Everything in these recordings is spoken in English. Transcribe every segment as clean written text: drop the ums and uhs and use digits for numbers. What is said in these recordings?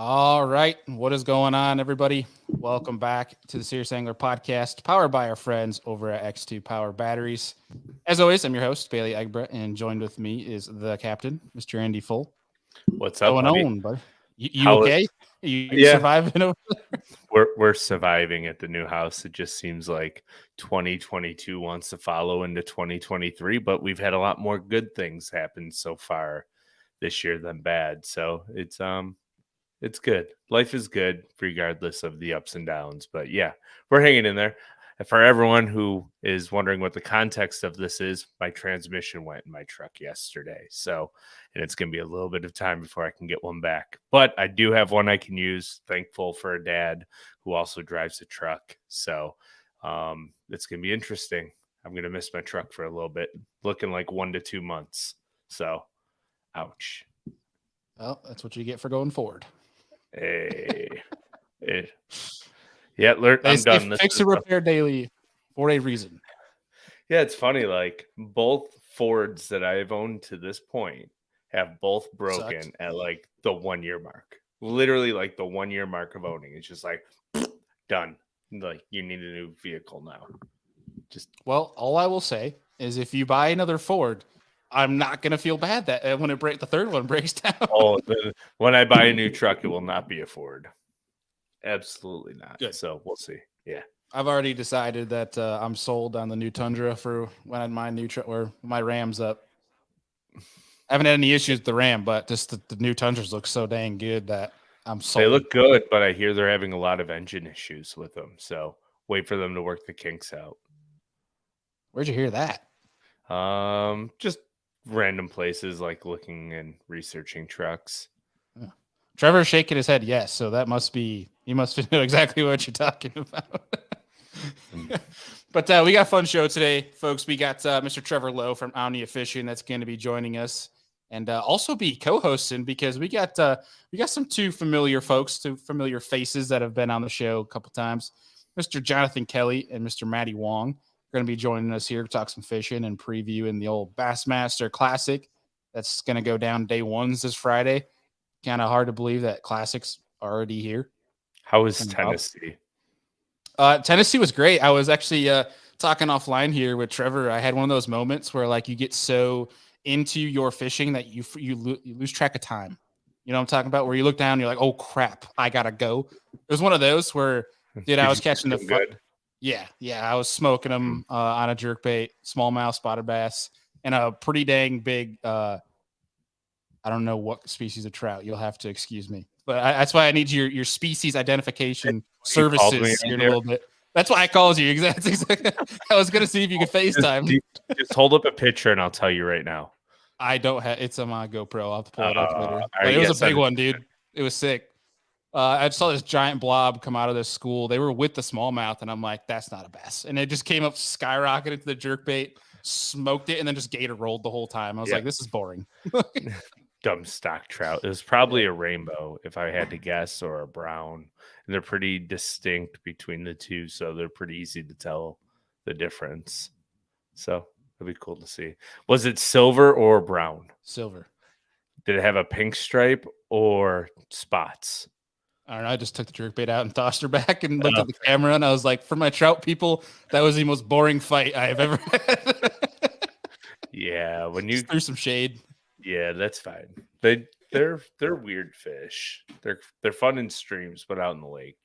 All right. What is going on, everybody? Welcome back to the Serious Angler podcast, powered by our friends over at X2 Power Batteries. As always, I'm your host, Bailey Egbert, and joined with me is the captain, Mr. Andy Full. What's up, Going buddy? on, bud? You How okay? is You yeah? surviving over We're surviving at the new house. It just seems like 2022 wants to follow into 2023, but we've had a lot more good things happen so far this year than bad. So it's good. Life is good regardless of the ups and downs. But yeah, we're hanging in there. And for everyone who is wondering what the context of this is, my transmission went in my truck yesterday. So, and it's going to be a little bit of time before I can get one back. But I do have one I can use. Thankful for a dad who also drives a truck. So it's going to be interesting. I'm going to miss my truck for a little bit, looking like 1 to 2 months. So, ouch. Well, that's what you get for going forward. Hey. Yeah, They I'm say done. fix and repair daily for a reason. Yeah, it's funny. Like both Fords that I've owned to this point have both broken Sucked. at like the 1 year mark. Literally, like the 1 year mark of owning. It's just like done. Like you need a new vehicle now. Well, all I will say is if you buy another Ford, I'm not gonna feel bad that when the third one breaks down. When I buy a new truck, it will not be a Ford. Absolutely not. Good. So we'll see. Yeah. I've already decided that I'm sold on the new Tundra for when my new truck or my Ram's up. I haven't had any issues with the Ram, but just the new Tundras look so dang good that I'm sold. They look good, but I hear they're having a lot of engine issues with them. So wait for them to work the kinks out. Where'd you hear that? Just random places like looking and researching trucks. Yeah. Trevor's shaking his head yes, so that must be you must know exactly what you're talking about. But we got a fun show today, folks. We got Mr. Trevor Lo from Omnia Fishing that's going to be joining us and also be co-hosting because we got some two familiar faces that have been on the show a couple times. Mr. Jonathan Kelley and Mr. MATTY Wong are going to be joining us here to talk some fishing and previewing the old Bassmaster Classic that's going to go down day ones this Friday. Kind of hard to believe that Classic's already here. How is Tennessee? Tennessee was great. I was actually talking offline here with Trevor. I had one of those moments where like you get so into your fishing that you lose track of time. You know what I'm talking about? Where you look down, and you're like, oh crap, I gotta go. It was one of those where, dude, I was catching the good. Yeah, I was smoking them on a jerkbait, smallmouth, spotted bass, and a pretty dang big. I don't know what species of trout. You'll have to excuse me, but that's why I need your species identification services here in a little bit. That's why I called you. Exactly. I was gonna see if you could FaceTime. Just hold up a picture and I'll tell you right now. I don't have. It's on my GoPro. I'll have to pull it up later. But it was a big one, dude. It was sick. I saw this giant blob come out of this school. They were with the smallmouth, and I'm like, that's not a bass. And it just came up, skyrocketed to the jerkbait, smoked it, and then just gator rolled the whole time. I was like, this is boring. Dumb stock trout. It was probably a rainbow, if I had to guess, or a brown. And they're pretty distinct between the two, so they're pretty easy to tell the difference. So it'd be cool to see. Was it silver or brown? Silver. Did it have a pink stripe or spots? I don't know. I just took the jerkbait out and tossed her back and looked at the camera, and I was like, for my trout people, that was the most boring fight I have ever had. Yeah, when you just threw some shade. Yeah, that's fine. They're weird fish. They're fun in streams, but out in the lake,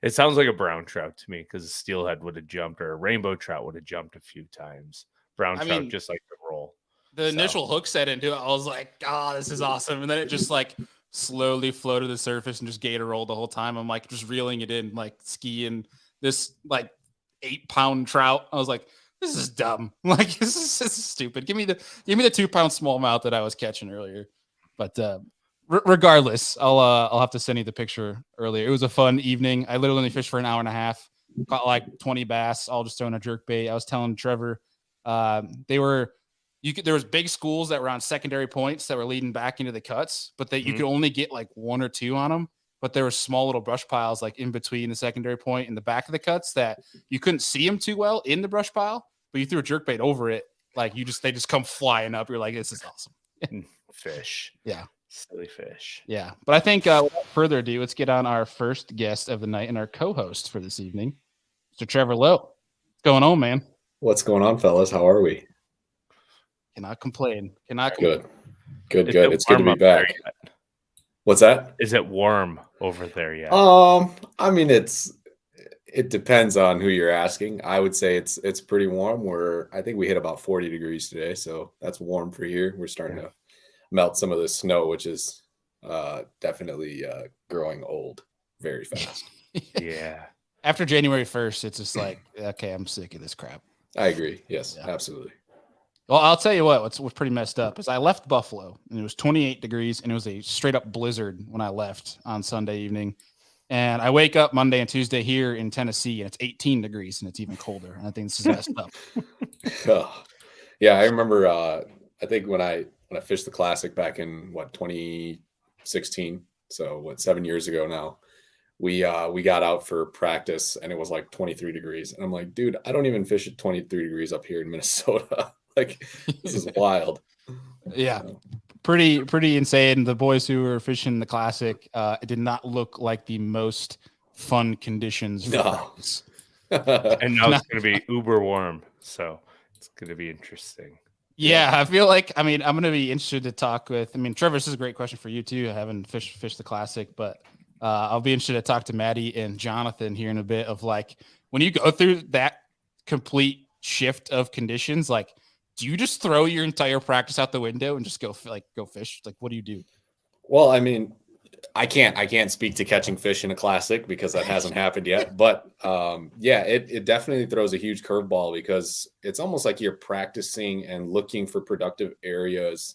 it sounds like a brown trout to me because a steelhead would have jumped or a rainbow trout would have jumped a few times. Brown trout just like to roll. The initial hook set into it, I was like, this is awesome. And then it just like slowly floated to the surface and just gator rolled the whole time. I'm like just reeling it in, like skiing this like 8-pound trout. I was like, this is dumb. Like this is stupid. Give me the 2-pound smallmouth that I was catching earlier. But regardless, I'll have to send you the picture earlier. It was a fun evening. I literally fished for an hour and a half, caught like 20 bass, all just throwing a jerkbait. I was telling Trevor, there was big schools that were on secondary points that were leading back into the cuts, but that you could only get like 1 or 2 on them. But there were small little brush piles like in between the secondary point and the back of the cuts that you couldn't see them too well in the brush pile, but you threw a jerkbait over it. Like they just come flying up. You're like, this is awesome. Fish. Yeah. Silly fish. Yeah. But I think without further ado, let's get on our first guest of the night and our co-host for this evening, Mr. Trevor Lo. What's going on, man? What's going on, fellas? How are we? Cannot complain. Cannot complain. Good. Is it It's good to warm be up there back. yet? What's that? Is it warm over there yet? I mean, it depends on who you're asking. I would say it's pretty warm. I think we hit about 40 degrees today, so that's warm for here. We're starting to melt some of the snow, which is definitely growing old very fast. Yeah. After January 1st, it's just like, okay, I'm sick of this crap. I agree. Yes, Yeah. Absolutely. Well, I'll tell you what's pretty messed up is I left Buffalo and it was 28 degrees and it was a straight up blizzard when I left on Sunday evening. And I wake up Monday and Tuesday here in Tennessee and it's 18 degrees and it's even colder. And I think this is messed up. Yeah, I remember I think when I fished the Classic back in 2016, so 7 years ago now, we got out for practice and it was like 23 degrees. And I'm like, dude, I don't even fish at 23 degrees up here in Minnesota. Like, this is wild. Yeah. Pretty insane. The boys who were fishing the Classic, it did not look like the most fun conditions for practice. And now it's going to be uber warm, so it's going to be interesting. Yeah, I feel like, I'm going to be interested to talk with, Trevor, this is a great question for you too. I haven't fished the Classic, but I'll be interested to talk to Matty and Jonathan here in a bit of like, when you go through that complete shift of conditions, like, do you just throw your entire practice out the window and just go fish? Like, what do you do? Well, I can't speak to catching fish in a Classic because that hasn't happened yet. But it definitely throws a huge curveball because it's almost like you're practicing and looking for productive areas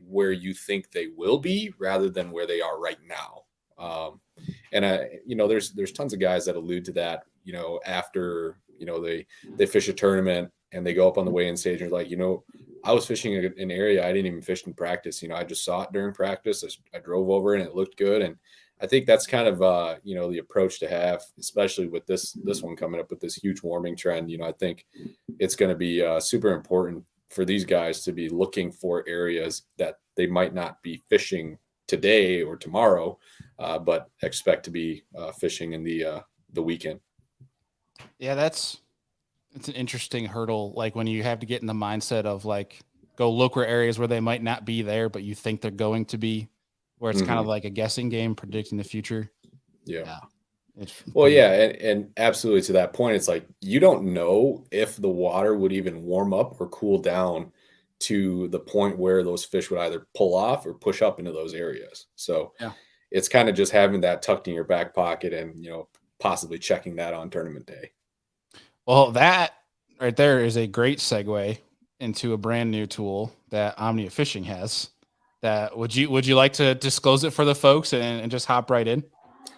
where you think they will be rather than where they are right now. There's tons of guys that allude to that, after, they fish a tournament and they go up on the weigh-in stage and like, I was fishing an area I didn't even fish in practice. I just saw it during practice. I drove over and it looked good. And I think that's kind of, the approach to have, especially with this one coming up with this huge warming trend. I think it's going to be super important for these guys to be looking for areas that they might not be fishing today or tomorrow, but expect to be fishing in the weekend. Yeah, it's an interesting hurdle. Like when you have to get in the mindset of like, go look where areas where they might not be there, but you think they're going to be, where it's kind of like a guessing game, predicting the future. Yeah. Well, and absolutely to that point, it's like, you don't know if the water would even warm up or cool down to the point where those fish would either pull off or push up into those areas. So it's kind of just having that tucked in your back pocket and, possibly checking that on tournament day. Well, that right there is a great segue into a brand new tool that Omnia Fishing has. That would you like to disclose it for the folks and just hop right in?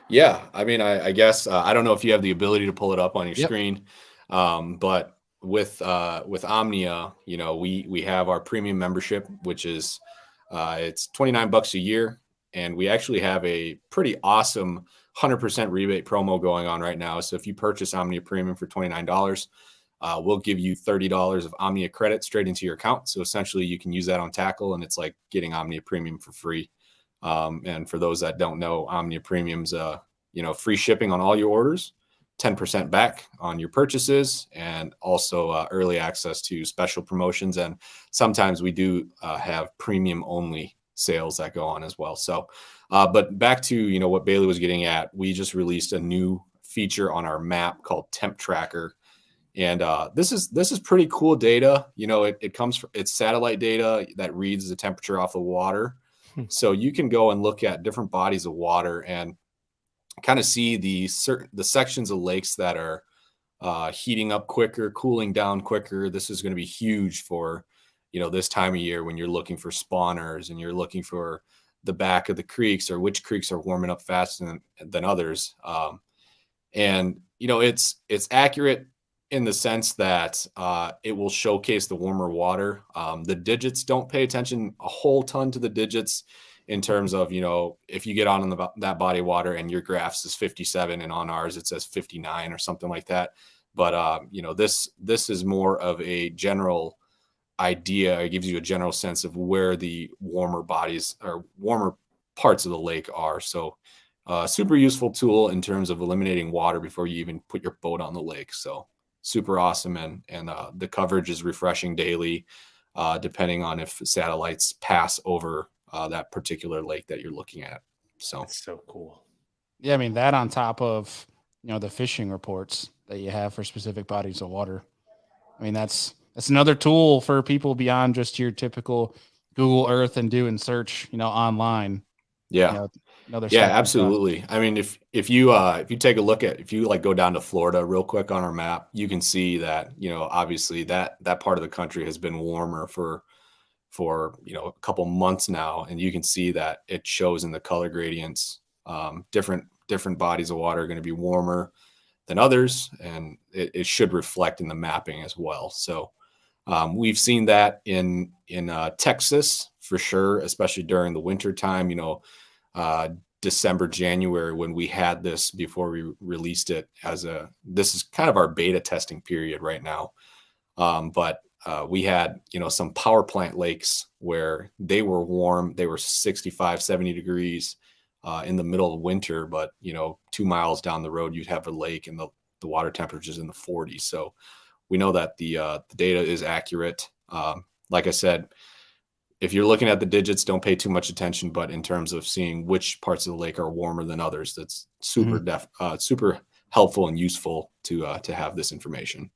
Yeah, I guess I don't know if you have the ability to pull it up on your screen, but with Omnia, we have our premium membership, which is it's $29 a year, and we actually have a pretty awesome 100% rebate promo going on right now. So if you purchase Omnia Premium for $29, we'll give you $30 of Omnia credit straight into your account. So essentially you can use that on tackle and it's like getting Omnia Premium for free. And for those that don't know, Omnia Premium's, free shipping on all your orders, 10% back on your purchases, and also early access to special promotions. And sometimes we do have premium only sales that go on as well. So, but back to, what Bailey was getting at, we just released a new feature on our map called Temp Tracker. And this is pretty cool data. It comes from, it's satellite data that reads the temperature off the water. So you can go and look at different bodies of water and kind of see the sections of lakes that are heating up quicker, cooling down quicker. This is going to be huge for, this time of year when you're looking for spawners and you're looking for the back of the creeks or which creeks are warming up faster than others. And it's accurate in the sense that it will showcase the warmer water. The digits, don't pay attention a whole ton to the digits in terms of, if you get on that body of water and your graphs is 57 and on ours it says 59 or something like that. But, this is more of a general idea. It gives you a general sense of where the warmer bodies or warmer parts of the lake are. So super useful tool in terms of eliminating water before you even put your boat on the lake. So super awesome. And the coverage is refreshing daily, depending on if satellites pass over that particular lake that you're looking at. So That's so cool. Yeah, I mean that on top of the fishing reports that you have for specific bodies of water. I mean that's another tool for people beyond just your typical Google Earth and do and search online. yeah. Another Yeah, step. absolutely. I mean, if you take a look at, if you like go down to Florida real quick on our map, you can see that, obviously that part of the country has been warmer for a couple months now, and you can see that it shows in the color gradients. Different bodies of water are going to be warmer than others, and it should reflect in the mapping as well. So we've seen that in Texas for sure, especially during the winter time. December, January, when we had this before we released it this is kind of our beta testing period right now. But we had, some power plant lakes where they were warm. They were 65, 70 degrees in the middle of winter. But, 2 miles down the road, you'd have a lake and the water temperatures in the 40s. So we know that the data is accurate. Like I said, if you're looking at the digits, don't pay too much attention. But in terms of seeing which parts of the lake are warmer than others, that's super super helpful and useful to have this information.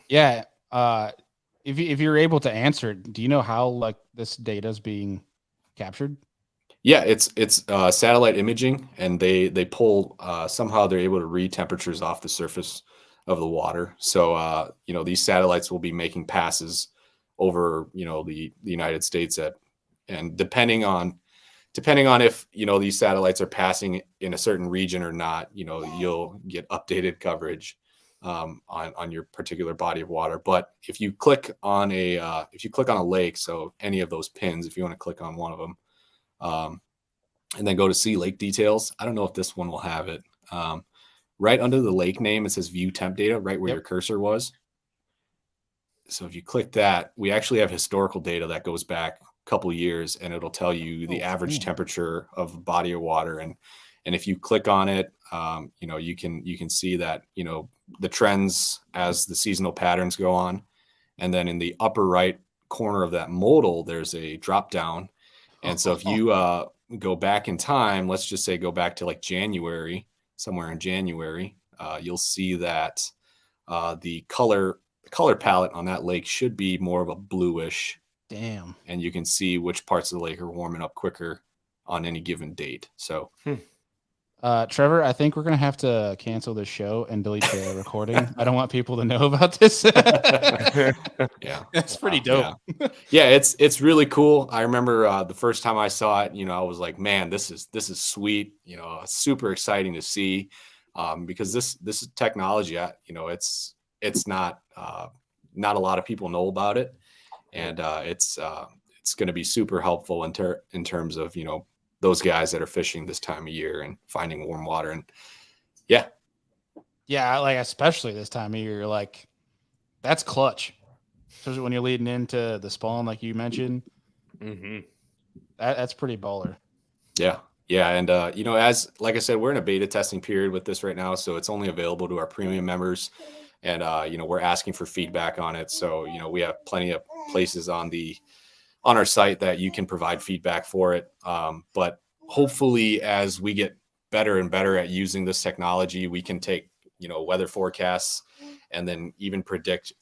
Yeah. If you're able to answer it, do you know how like this data is being captured? Yeah, it's satellite imaging, and they pull somehow they're able to read temperatures off the surface of the water. So these satellites will be making passes over the United States and depending on if these satellites are passing in a certain region or not, you'll get updated coverage on your particular body of water. But if you click on a lake, so any of those pins, if you want to click on one of them, and then go to see lake details, I don't know if this one will have it. Right under the lake name, it says view temp data, right where your cursor was. So if you click that, we actually have historical data that goes back a couple of years, and it'll tell you the average temperature of a body of water. And if you click on it, you can see that, the trends as the seasonal patterns go on. And then in the upper right corner of that modal, there's a drop down. And so if you go back in time, let's just say go back to like January, somewhere in January, you'll see that the color palette on that lake should be more of a bluish. Damn. And you can see which parts of the lake are warming up quicker on any given date. So Trevor, I think we're gonna have to cancel this show and delete the recording. I don't want people to know about this. Yeah, that's pretty dope. Yeah, it's really cool. I remember the first time I saw it, I was like, man, this is sweet. Super exciting to see, because this is technology. It's not a lot of people know about it, and it's going to be super helpful in terms of those guys that are fishing this time of year and finding warm water. And yeah, like especially this time of year, like that's clutch, especially when you're leading into the spawn, like you mentioned. That's pretty baller. Yeah, and as like I said, we're in a beta testing period with this right now, so it's only available to our premium members. And we're asking for feedback on it. So we have plenty of places on our site that you can provide feedback for it. But hopefully, as we get better and better at using this technology, we can take weather forecasts and then even predict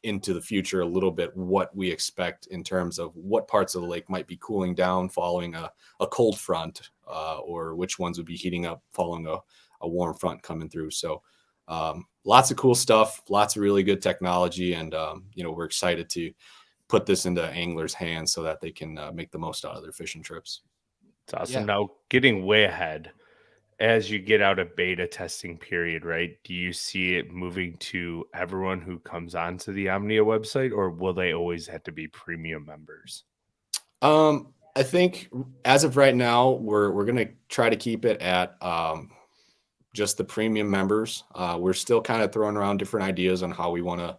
into the future a little bit what we expect in terms of what parts of the lake might be cooling down following a cold front, or which ones would be heating up following a warm front coming through. So lots of cool stuff, lots of really good technology, and we're excited to put this into anglers' hands so that they can make the most out of their fishing trips. It's awesome. Yeah. Now, getting way ahead, as you get out of beta testing period, right? Do you see it moving to everyone who comes onto the Omnia website, or will they always have to be premium members? I think as of right now, we're going to try to keep it at just the premium members. We're still kind of throwing around different ideas on how we want to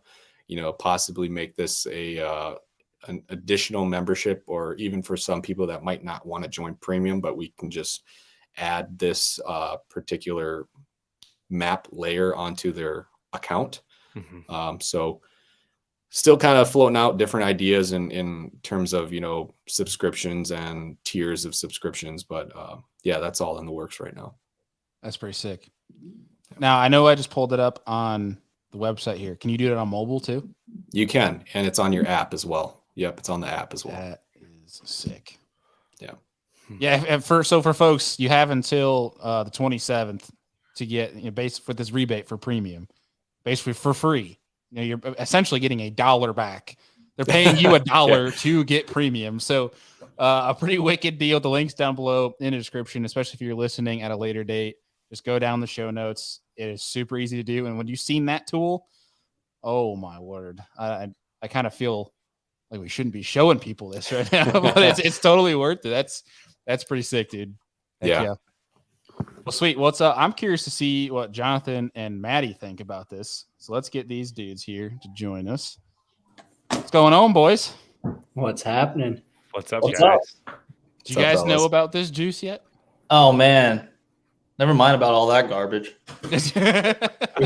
possibly make this an additional membership, or even for some people that might not want to join premium, but we can just add this particular map layer onto their account. So still kind of floating out different ideas in terms of, subscriptions and tiers of subscriptions. But yeah, that's all in the works right now. That's pretty sick. Now, I know I just pulled it up on the website here. Can you do it on mobile too? You can, and it's on your app as well. Yep, it's on the app as well. That is sick. Yeah. Yeah, and for folks, you have until the 27th to get based for this rebate for premium, basically for free. You're essentially getting $1 back. They're paying you $1 to get premium. So a pretty wicked deal. The link's down below in the description, especially if you're listening at a later date. Just go down the show notes. It is super easy to do. And when you've seen that tool, oh my word, I kind of feel like we shouldn't be showing people this right now, but it's totally worth it. That's pretty sick, dude. Heck yeah. Well, sweet. Well, I'm curious to see what Jonathan and Matty think about this. So let's get these dudes here to join us. What's going on, boys? What's happening? What's up, What's guys? Do you guys know about this juice yet? Oh, man. Never mind about all that garbage. We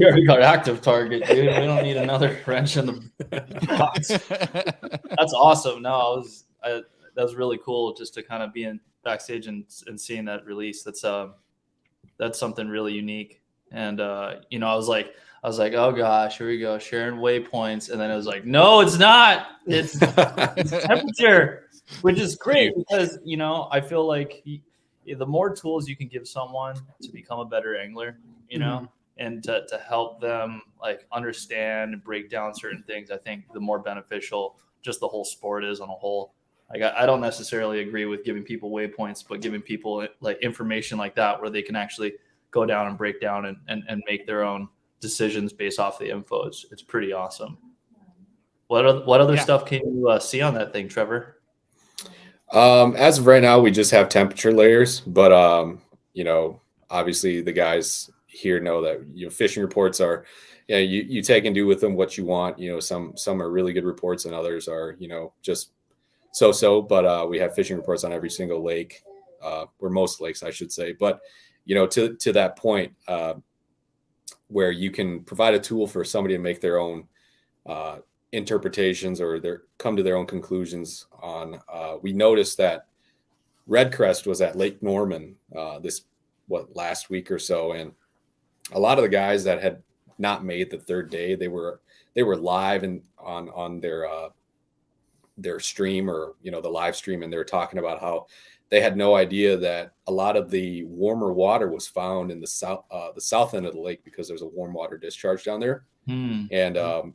already got active target, dude. We don't need another wrench in the box. That's awesome. No, that was really cool just to kind of be in backstage and seeing that release. That's something really unique. And I was like, oh gosh, here we go, sharing waypoints. And then it was like, no, it's not. It's temperature, which is great because I feel like the more tools you can give someone to become a better angler, and to help them like understand and break down certain things, I think the more beneficial just the whole sport is on a whole. Like I don't necessarily agree with giving people waypoints, but giving people like information like that where they can actually go down and break down and make their own decisions based off the info. It's pretty awesome. What other stuff can you see on that thing, Trevor? As of right now, we just have temperature layers, but obviously the guys here know that fishing reports are, you take and do with them what you want. Some are really good reports and others are just so. But we have fishing reports on every single lake, or most lakes, I should say. But to that point, where you can provide a tool for somebody to make their own interpretations or come to their own conclusions on. We noticed that Redcrest was at Lake Norman last week or so, and a lot of the guys that had not made the third day, they were live and on their stream or the live stream, and they were talking about how they had no idea that a lot of the warmer water was found in the south end of the lake because there's a warm water discharge down there. And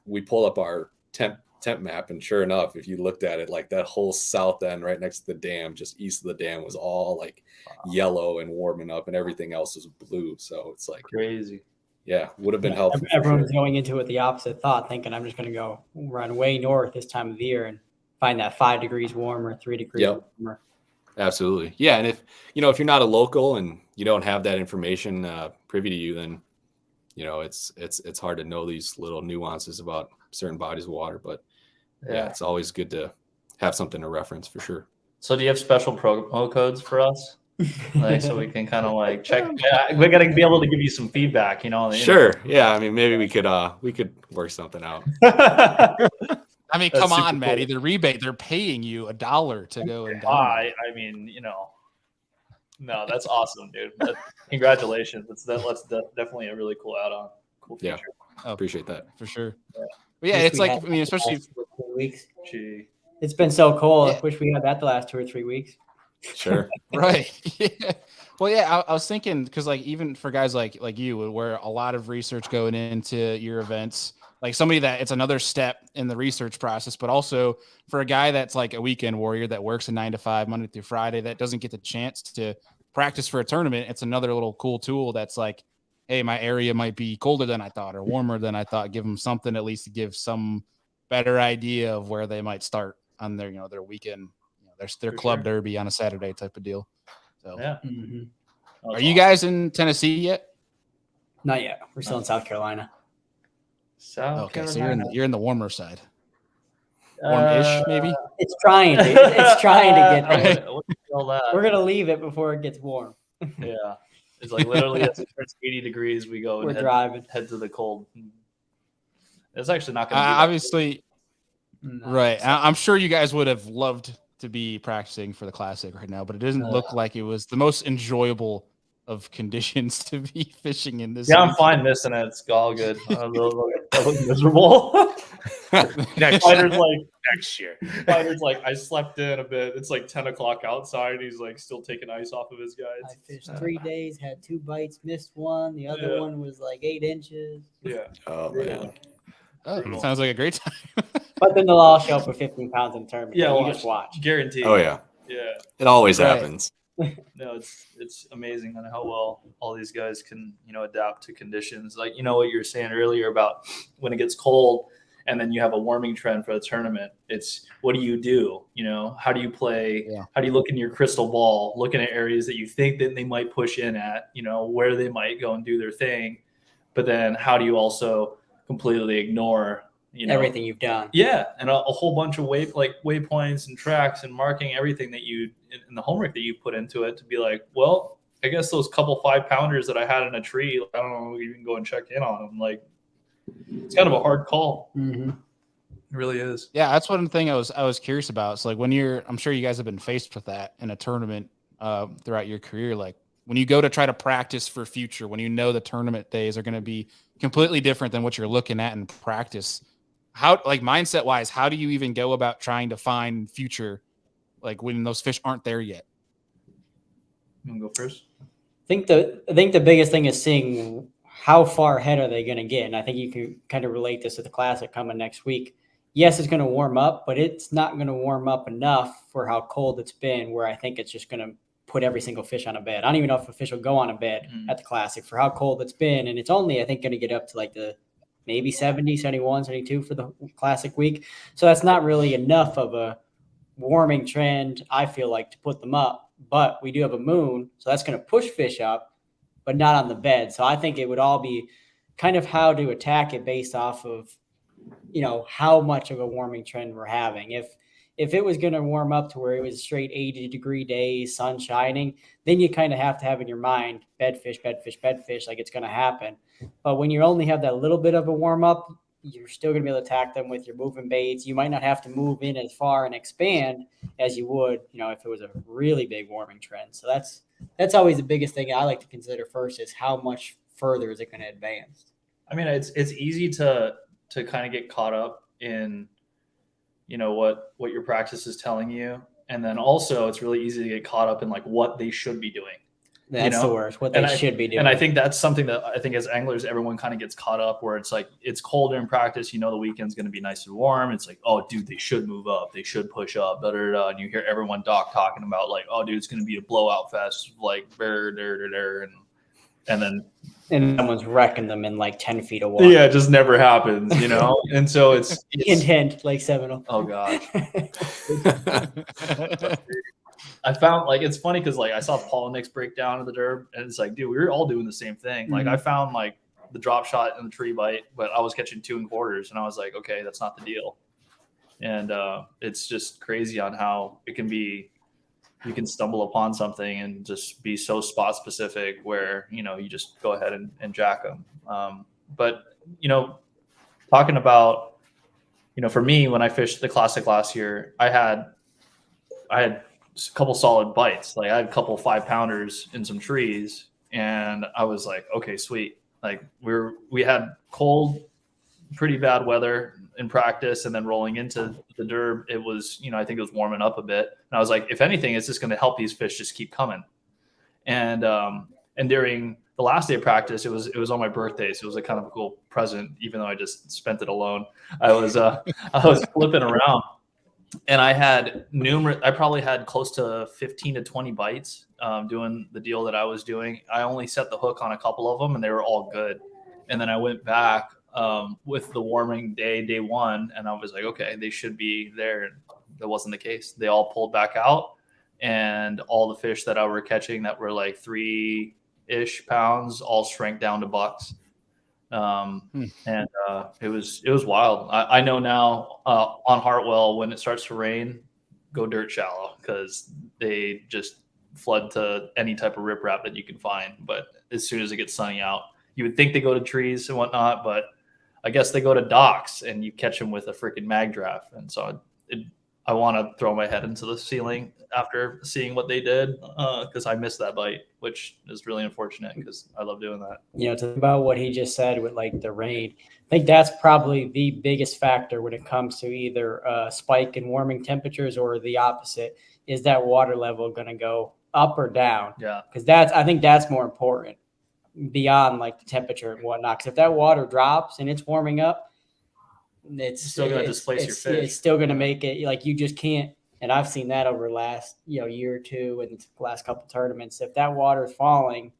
we pull up our temp map, and sure enough, if you looked at it, like that whole south end right next to the dam, just east of the dam, was all like yellow and warming up, and everything else was blue. So it's like crazy. Yeah, would have been helpful. Everyone's going into it with the opposite thought, thinking I'm just going to go run way north this time of the year and find that 5 degrees warmer, 3 degrees warmer. Absolutely. Yeah. And if you're not a local and you don't have that information privy to you, then, it's hard to know these little nuances about certain bodies of water, but yeah, it's always good to have something to reference for sure. So do you have special promo codes for us? Like, so we can kind of like check. Yeah, we're going to be able to give you some feedback, on the Sure. Yeah. I mean, maybe we could work something out. I mean, come on, Matty. The rebate, they're paying you $1 to go and I mean, no, that's awesome, dude. Congratulations. That's definitely a really cool add-on. Cool feature. Yeah, I appreciate that for sure. Yeah, it's like, I mean, especially 2 weeks. Gee. It's been so cold. I wish we had that the last 2 or 3 weeks. Sure. Right. Yeah. Well, yeah, I was thinking because like even for guys like you, where a lot of research going into your events, like somebody that it's another step in the research process, but also for a guy that's like a weekend warrior that works a 9 to 5 Monday through Friday that doesn't get the chance to practice for a tournament. It's another little cool tool that's like, hey, my area might be colder than I thought or warmer than I thought. Give them something at least to give some better idea of where they might start on their their weekend, their club derby on a Saturday type of deal. So yeah. Are you guys in Tennessee yet? Not yet. We're still in South Carolina. South Okay, so Carolina. you're in the warmer side. Warm-ish, maybe. It's trying to. It's trying to get there. What do you call that? We're gonna leave it before it gets warm. Yeah, it's like literally as it turns 80 degrees, we go We're and driving. head to the cold. It's actually not going to be Obviously, No. right. I'm sure you guys would have loved to be practicing for the Classic right now, but it doesn't look like it was the most enjoyable of conditions to be fishing in this. Yeah, I'm week. fine missing it. It's all good. I look miserable. Spider's like Next year. Spider's like I slept in a bit. It's like 10 o'clock outside. He's like still taking ice off of his I guys. fished 3 days, had 2 bites, missed one. The other Yeah. one was like 8 inches. Yeah. Oh man. Oh, sounds like a great time. But then they'll all show up with 15 pounds in the tournament. Yeah, you just watch. Guaranteed. Oh yeah. Yeah. It always Right. happens. No, it's amazing on how well all these guys can, adapt to conditions. Like, what you were saying earlier about when it gets cold and then you have a warming trend for the tournament. It's what do you do? How do you play? Yeah. How do you look in your crystal ball, looking at areas that you think that they might push in at, where they might go and do their thing. But then how do you also completely ignore, Everything you've done. Yeah, and a whole bunch of waypoints and tracks and marking everything that you in the homework that you put into it to be like, well, I guess those couple 5-pounders that I had in a tree, I don't know, you can go and check in on them. Like, it's kind of a hard call. Mm-hmm. It really is. Yeah, that's one thing I was curious about. It's like when I'm sure you guys have been faced with that in a tournament throughout your career. Like when you go to try to practice for future, when the tournament days are going to be completely different than what you're looking at in practice. How, like mindset wise, how do you even go about trying to find future, like when those fish aren't there yet? You want to go first? I think the biggest thing is seeing how far ahead are they going to get, and I think you can kind of relate this to the Classic coming next week. Yes, it's going to warm up, but it's not going to warm up enough for how cold it's been, where I think it's just going to put every single fish on a bed. I don't even know if a fish will go on a bed at the Classic for how cold it's been, and it's only, I think, going to get up to like the maybe 70, 71, 72 for the Classic week. So that's not really enough of a warming trend, I feel like, to put them up. But we do have a moon, so that's going to push fish up, but not on the bed. So I think it would all be kind of how to attack it based off of, how much of a warming trend we're having. If it was going to warm up to where it was straight 80-degree days, sun shining, then you kind of have to have in your mind bedfish, like it's going to happen. But when you only have that little bit of a warm up, you're still going to be able to attack them with your moving baits. You might not have to move in as far and expand as you would, if it was a really big warming trend. So that's always the biggest thing I like to consider first is how much further is it going to advance. I mean, it's easy to kind of get caught up in, what your practice is telling you. And then also it's really easy to get caught up in like what they should be doing. That's the worst, what they should be doing. And I think that's something that I think as anglers, everyone kind of gets caught up where it's like, it's colder in practice. The weekend's going to be nice and warm. It's like, oh, dude, they should move up. They should push up. And you hear everyone talking about like, oh, dude, it's going to be a blowout fest. Like, and someone's wrecking them in like 10 feet of water. Yeah, it just never happens, And so it's intent like Seminole. Oh God. I found like it's funny because like I saw Paul and Nick's breakdown of the derb, and it's like, dude, we were all doing the same thing. Like I found like the drop shot and the tree bite, but I was catching 2 1/4, and I was like, okay, that's not the deal. And it's just crazy on how it can be. You can stumble upon something and just be so spot specific where you just go ahead and jack them. But talking about for me when I fished the Classic last year, I had a couple solid bites. Like I had a couple 5-pounders in some trees, and I was like, okay, sweet. Like we had cold, pretty bad weather in practice, and then rolling into the derb, it was I think it was warming up a bit, and I was like, if anything, it's just going to help these fish just keep coming. And during the last day of practice, it was on my birthday, so it was a kind of a cool present, even though I just spent it alone. I was flipping around. And I had I probably had close to 15 to 20 bites doing the deal that I was doing. I only set the hook on a couple of them, and they were all good. And then I went back with the warming day 1, and I was like, okay, they should be there. And that wasn't the case. They all pulled back out, and all the fish that I were catching that were like 3-ish pounds all shrank down to bucks. And it was wild. I know now on Hartwell, when it starts to rain, go dirt shallow, because they just flood to any type of riprap that you can find. But as soon as it gets sunny out, you would think they go to trees and whatnot, but I guess they go to docks, and you catch them with a freaking mag draft. And so I want to throw my head into the ceiling after seeing what they did, because I missed that bite, which is really unfortunate because I love doing that. You know, to think about what he just said with like the rain, I think that's probably the biggest factor when it comes to either spike in warming temperatures or the opposite. Is that water level going to go up or down? Yeah, because I think that's more important beyond like the temperature and whatnot. Because if that water drops and it's warming up, it's still going to displace your fish. It's still going to make it like you just can't. And I've seen that over the last year or two and the last couple of tournaments. If that water is falling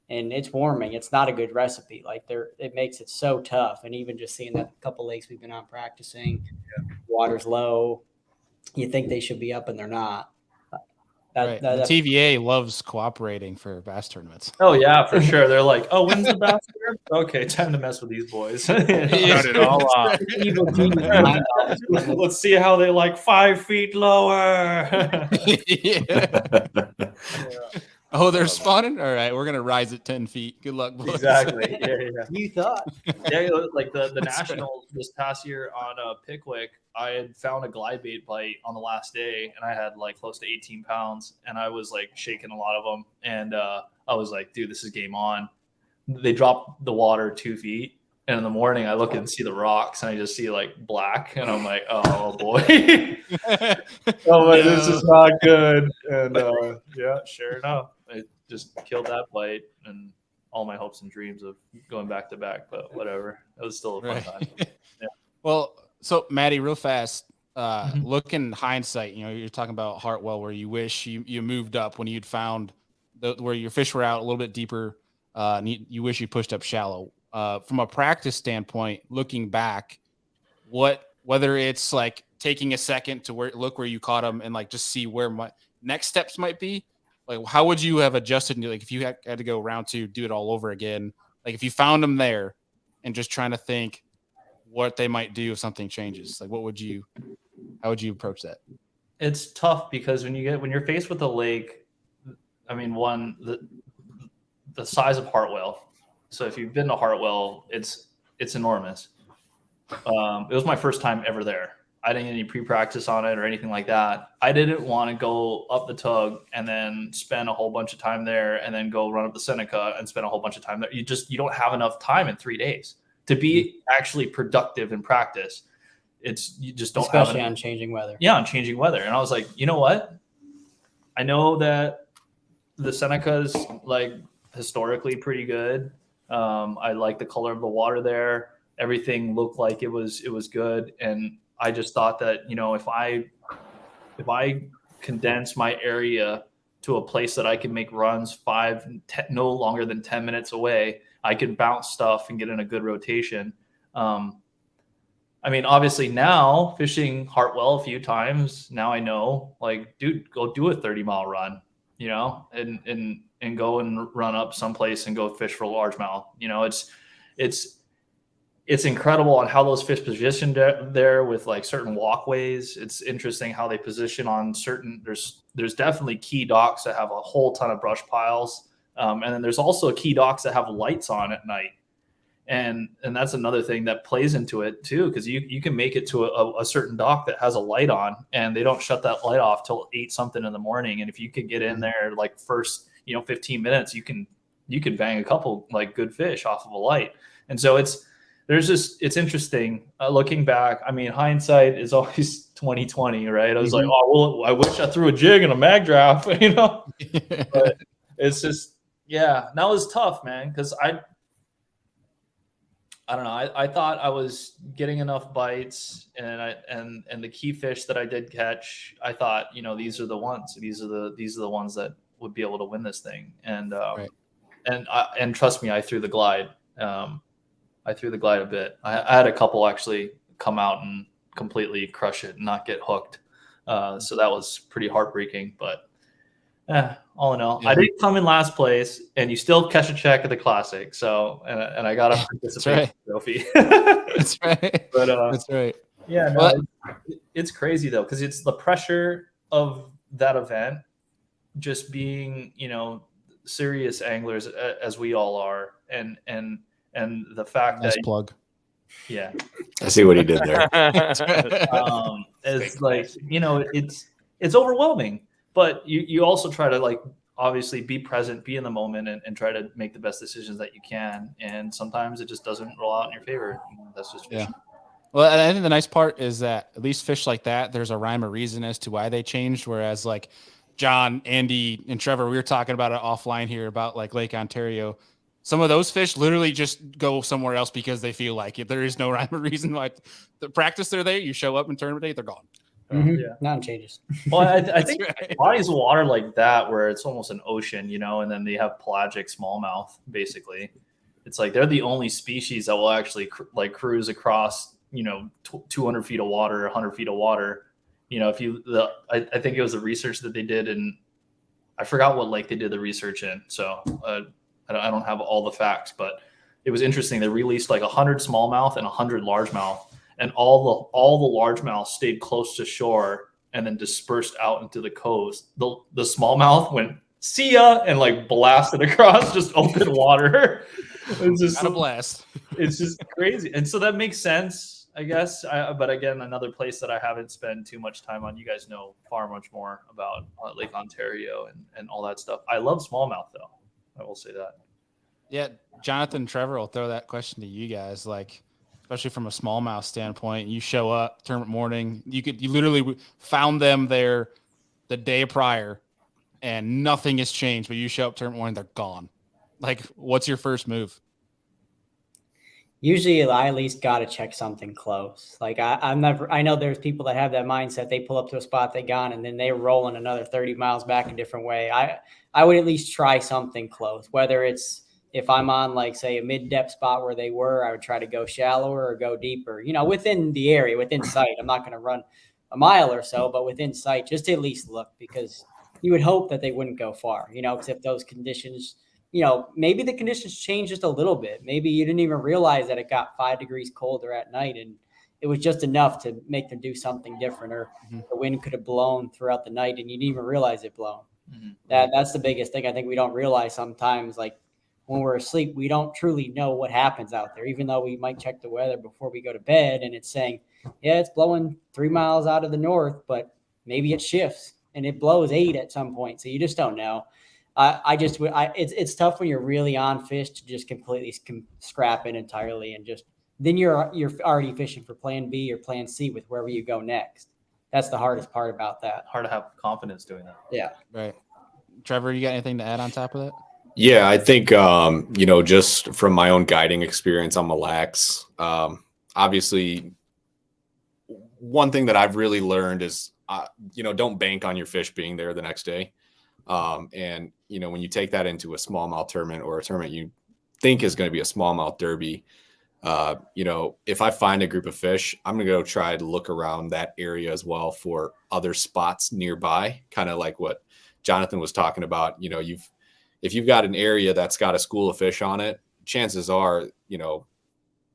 and it's warming, it's not a good recipe. Like it makes it so tough. And even just seeing that a couple lakes we've been on practicing, water's low, you think they should be up and they're not. The TVA loves cooperating for bass tournaments. Oh yeah, for sure. They're like, oh, when's the bass tournament? Okay, time to mess with these boys. Cut it all off. Let's see how they like 5 feet lower. Oh, they're spawning? All right, we're going to rise at 10 feet. Good luck, boys. Exactly. Yeah. You thought. Yeah, like the Nationals this past year on Pickwick, I had found a glide bait bite on the last day, and I had like close to 18 pounds, and I was like shaking a lot of them. And I was like, dude, this is game on. They dropped the water 2 feet. And in the morning, I look and see the rocks, and I just see like black, and I'm like, "Oh boy, this is not good." And yeah, sure enough, it just killed that bite, and all my hopes and dreams of going back to back. But whatever, it was still a fun time. Yeah. Well, so Matty, real fast, looking hindsight, you're talking about Hartwell, where you wish you moved up when you'd found where your fish were out a little bit deeper. You wish you pushed up shallow. From a practice standpoint, looking back, whether it's like taking a second to look where you caught them and like just see where my next steps might be, like how would you have adjusted? Like if you had to go round 2, do it all over again, like if you found them there and just trying to think what they might do if something changes, like how would you approach that? It's tough because when you're faced with a lake, I mean, the size of Hartwell. So if you've been to Hartwell, it's enormous. It was my first time ever there. I didn't get any pre-practice on it or anything like that. I didn't want to go up the Tug and then spend a whole bunch of time there and then go run up the Seneca and spend a whole bunch of time there. You don't have enough time in 3 days to be actually productive in practice. You just don't have especially on changing weather. Yeah, on changing weather. And I was like, you know what? I know that the Seneca's like historically pretty good. I like the color of the water there. Everything looked like it was good. And I just thought that, if I condense my area to a place that I can make runs 10, no longer than 10 minutes away, I can bounce stuff and get in a good rotation. I mean, obviously now fishing Hartwell a few times, now I know, like, dude, go do a 30-mile run, and go and run up someplace and go fish for largemouth. It's incredible on how those fish positioned there with like certain walkways. It's interesting how they position on certain. There's definitely key docks that have a whole ton of brush piles, and then there's also key docks that have lights on at night, and that's another thing that plays into it too, because you can make it to a certain dock that has a light on, and they don't shut that light off till 8 something in the morning. And if you could get in there like first 15 minutes, you can bang a couple like good fish off of a light. And so it's interesting looking back. I mean, hindsight is always 2020, right? I was like, oh, well, I wish I threw a jig and a mag draft, but it's just, yeah, that was tough, man. Cause I don't know. I thought I was getting enough bites, and the key fish that I did catch, I thought, these are the ones. These are the ones that would be able to win this thing. And right. and trust me, I threw the glide. I threw the glide a bit. I had a couple actually come out and completely crush it and not get hooked. So that was pretty heartbreaking. But all in all, Yeah. I didn't come in last place, and you still catch a check at the Classic. So, and I got a participation trophy. That's right. But That's right. yeah, no, Well, it's crazy though, because it's the pressure of that event, just being, serious anglers as we all are, and the fact nice that plug. yeah, I see what he did there. it's like, it's overwhelming, but you also try to, like, obviously be present, be in the moment, and try to make the best decisions that you can. And sometimes it just doesn't roll out in your favor. That's just fishing. Well, I think the nice part is that at least fish like that, there's a rhyme or reason as to why they changed. Whereas like John, Andy, and Trevor, we were talking about it offline here about like Lake Ontario. Some of those fish literally just go somewhere else because they feel like it. There is no rhyme or reason why the practice they're there. You show up in tournament day, they're gone. Yeah, nothing changes. Well, I think bodies of water like that, where it's almost an ocean, and then they have pelagic smallmouth. Basically, it's like they're the only species that will actually cruise across 200 feet of water, 100 feet of water. I think it was the research that they did, and I forgot what lake they did the research in. So I don't have all the facts, but it was interesting. They released like 100 smallmouth and 100 largemouth, and all the largemouth stayed close to shore and then dispersed out into the coast. The smallmouth went, see ya, and like blasted across just open water. It's just Got a blast. It's just crazy. And so that makes sense, I guess. But again, another place that I haven't spent too much time on. You guys know far much more about Lake Ontario and all that stuff. I love smallmouth, though. I will say that. Yeah, Jonathan, Trevor, will throw that question to you guys. Like, especially from a smallmouth standpoint, you show up tournament morning. You literally found them there the day prior, and nothing has changed. But you show up tournament morning, they're gone. Like, what's your first move? Usually I at least got to check something close. Like I know there's people that have that mindset. They pull up to a spot, they gone, and then they're rolling another 30 miles back a different way. I would at least try something close, whether it's, if I'm on like say a mid-depth spot where they were, I would try to go shallower or go deeper, within the area, within sight. I'm not going to run a mile or so, but within sight, just to at least look, because you would hope that they wouldn't go far, because if those conditions, maybe the conditions changed just a little bit. Maybe you didn't even realize that it got 5 degrees colder at night, and it was just enough to make them do something different, or the wind could have blown throughout the night and you didn't even realize it blown. That's the biggest thing I think we don't realize sometimes. Like when we're asleep, we don't truly know what happens out there, even though we might check the weather before we go to bed and it's saying, yeah, it's blowing 3 miles out of the north, but maybe it shifts and it blows 8 at some point. So you just don't know. It's tough when you're really on fish to just completely scrap it entirely, and just then you're already fishing for plan B or plan C with wherever you go next. That's the hardest part about that. Hard to have confidence doing that. Yeah. Right. Trevor, you got anything to add on top of that? Yeah, I think, just from my own guiding experience on Mille Lacs, obviously one thing that I've really learned is, don't bank on your fish being there the next day. And, when you take that into a smallmouth tournament or a tournament you think is going to be a smallmouth derby, if I find a group of fish, I'm going to go try to look around that area as well for other spots nearby, kind of like what Jonathan was talking about. If you've got an area that's got a school of fish on it, chances are,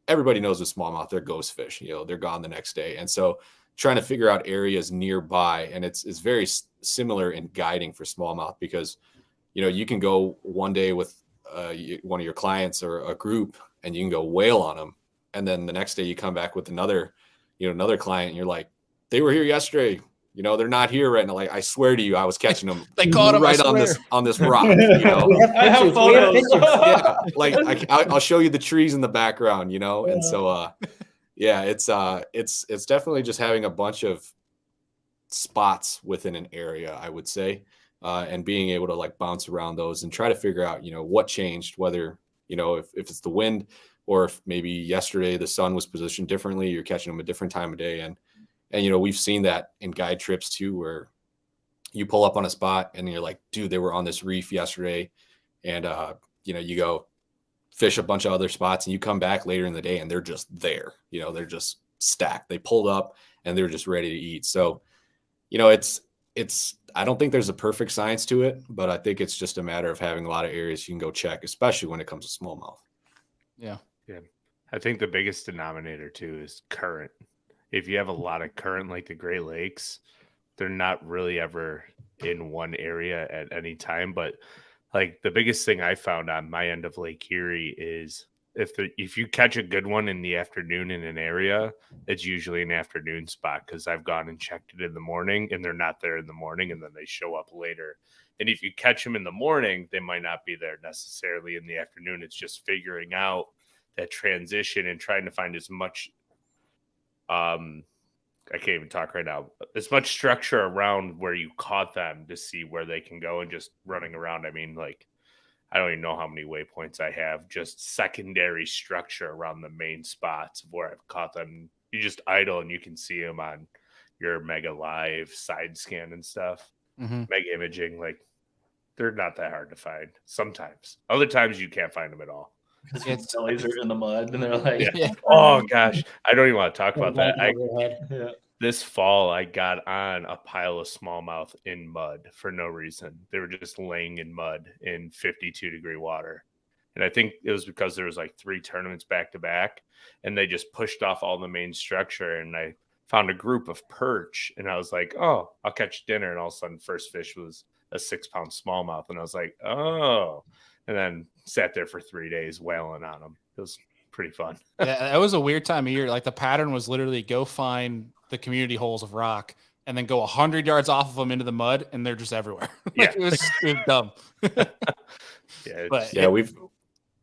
everybody knows with smallmouth, they're ghost fish, they're gone the next day. And so trying to figure out areas nearby, and it's very similar in guiding for smallmouth, because, you can go one day with one of your clients or a group and you can go whale on them. And then the next day you come back with another client and you're like, they were here yesterday. They're not here right now. Like, I swear to you, I was catching them. They caught them right on this rock. I have photos. Yeah, like I'll show you the trees in the background, And so, it's definitely just having a bunch of spots within an area, I would say, and being able to like bounce around those and try to figure out, what changed, whether, if it's the wind, or if maybe yesterday the sun was positioned differently, you're catching them a different time of day. And we've seen that in guide trips too, where you pull up on a spot and you're like, dude, they were on this reef yesterday. And, you go fish a bunch of other spots and you come back later in the day and they're just there, they're just stacked. They pulled up and they're just ready to eat. So, I don't think there's a perfect science to it, but I think it's just a matter of having a lot of areas you can go check, especially when it comes to smallmouth. Yeah. Yeah. I think the biggest denominator too is current. If you have a lot of current like the Great Lakes, they're not really ever in one area at any time. But like the biggest thing I found on my end of Lake Erie is if you catch a good one in the afternoon in an area, it's usually an afternoon spot, because I've gone and checked it in the morning and they're not there in the morning, and then they show up later. And if you catch them in the morning, they might not be there necessarily in the afternoon. It's just figuring out that transition and trying to find as much I can't even talk right now. As much structure around where you caught them to see where they can go, and just running around. I mean, like, I don't even know how many waypoints I have, just secondary structure around the main spots of where I've caught them. You just idle and you can see them on your Mega Live side scan and stuff. Mega imaging, like, they're not that hard to find sometimes. Other times you can't find them at all. Because bellies are in the mud and they're like, oh gosh, I don't even want to talk about that. This fall, I got on a pile of smallmouth in mud for no reason. They were just laying in mud in 52-degree water. And I think it was because there was like 3 tournaments back to back, and they just pushed off all the main structure. And I found a group of perch, and I was like, oh, I'll catch dinner. And all of a sudden, first fish was a 6-pound smallmouth. And I was like, oh, and then sat there for 3 days wailing on them. It was pretty fun. Yeah, that was a weird time of year. Like, the pattern was literally go find the community holes of rock and then go 100 yards off of them into the mud, and they're just everywhere. Like, it was dumb.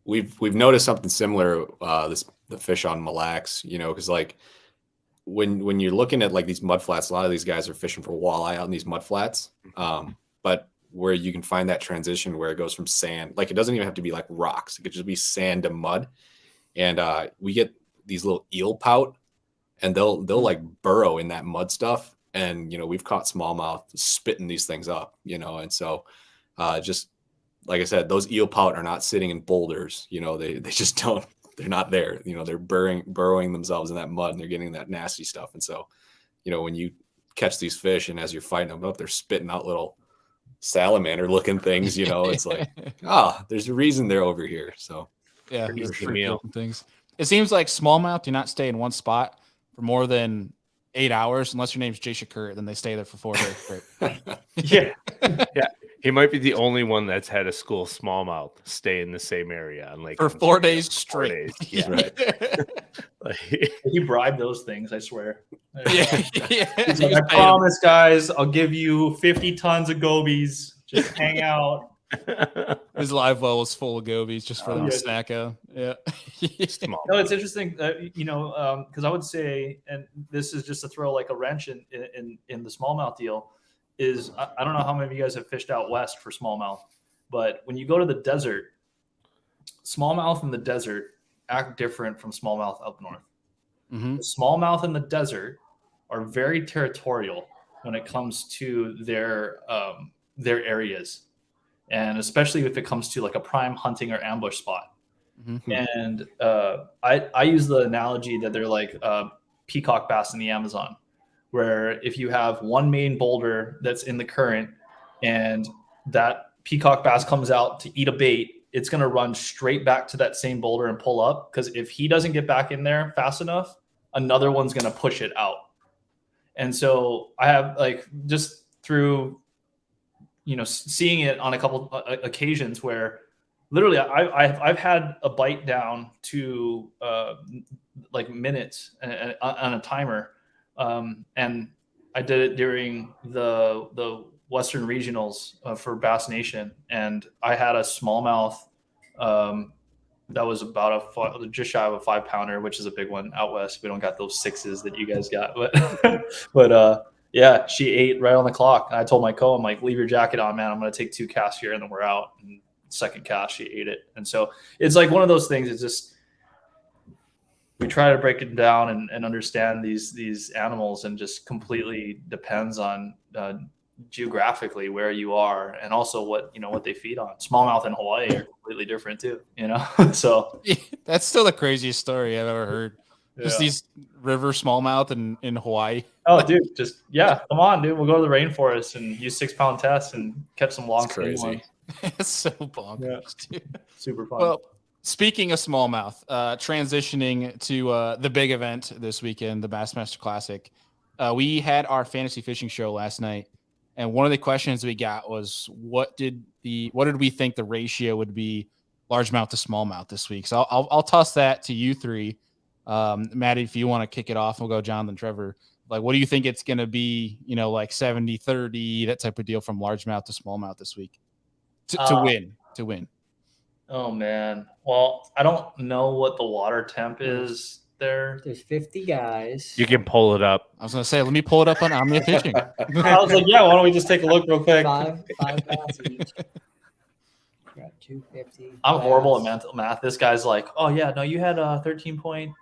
We've noticed something similar. The fish on Mille Lacs, you know, because like when you're looking at like these mud flats, a lot of these guys are fishing for walleye out in these mud flats. But where you can find that transition where it goes from sand, like it doesn't even have to be like rocks. It could just be sand to mud. And we get these little eel pout, and they'll like burrow in that mud stuff. And, you know, we've caught smallmouth spitting these things up, you know. And so just like I said, those eel pout are not sitting in boulders, you know, they just don't, they're not there, you know, they're burrowing themselves in that mud, and they're getting that nasty stuff. And so, you know, when you catch these fish and as you're fighting them up, they're spitting out little salamander looking things, you know, it's like, there's a reason they're over here. So yeah, things. It seems like smallmouth do not stay in one spot for more than 8 hours unless your name's Jay Shakur. Then they stay there for 4 days straight. Yeah. He might be the only one that's had a school smallmouth stay in the same area on Lake for 4 days straight. 4 days. Yeah. Right. You bribe those things, I swear. Yeah. He's like, I promise, guys, I'll give you 50 tons of gobies. Just hang out. His live well was full of gobies just for them to snack out. Yeah. No, it's interesting, you know, because I would say, and this is just to throw like a wrench in the smallmouth deal, is I don't know how many of you guys have fished out west for smallmouth, but when you go to the desert, smallmouth in the desert act different from smallmouth up north. Mm-hmm. The smallmouth in the desert are very territorial when it comes to their areas. And especially if it comes to like a prime hunting or ambush spot. Mm-hmm. And I use the analogy that they're like peacock bass in the Amazon, where if you have one main boulder that's in the current and that peacock bass comes out to eat a bait, it's going to run straight back to that same boulder and pull up. Because if he doesn't get back in there fast enough, another one's going to push it out. And so I have like just through, you know, seeing it on a couple occasions where literally I've had a bite down to like minutes on a timer. And I did it during the Western regionals for Bass Nation. And I had a smallmouth that was about just shy of a 5-pounder, which is a big one out west. We don't got those 6s that you guys got, but yeah, she ate right on the clock. And I told my co, I'm like, leave your jacket on, man. I'm going to take 2 casts here and then we're out. And second cast, she ate it. And so it's like one of those things. It's just, we try to break it down and understand these animals, and just completely depends on geographically where you are, and also what they feed on. Smallmouth in Hawaii are completely different too, you know? So that's still the craziest story I've ever heard. Just these river smallmouth in Hawaii. Oh, dude, just come on, dude. We'll go to the rainforest and use 6-pound tests and catch some long skinny crazy. ones. It's so bonkers, dude. Super fun. Well, speaking of smallmouth, transitioning to the big event this weekend, the Bassmaster Classic. We had our fantasy fishing show last night, and one of the questions we got was, what did we think the ratio would be, largemouth to smallmouth this week? So I'll toss that to you three. Matty, if you want to kick it off, we'll go Jonathan, Trevor. Like, what do you think it's going to be? Like 70-30, that type of deal from largemouth to smallmouth this week to win. Oh man. Well, I don't know what the water temp is there. There's 50 guys. You can pull it up. I was going to say, let me pull it up on Omnia Fishing. I was like, why don't we just take a look real quick? Five bass each. Got 250. I'm horrible at mental math. This guy's like, oh yeah, no, you had 13.4.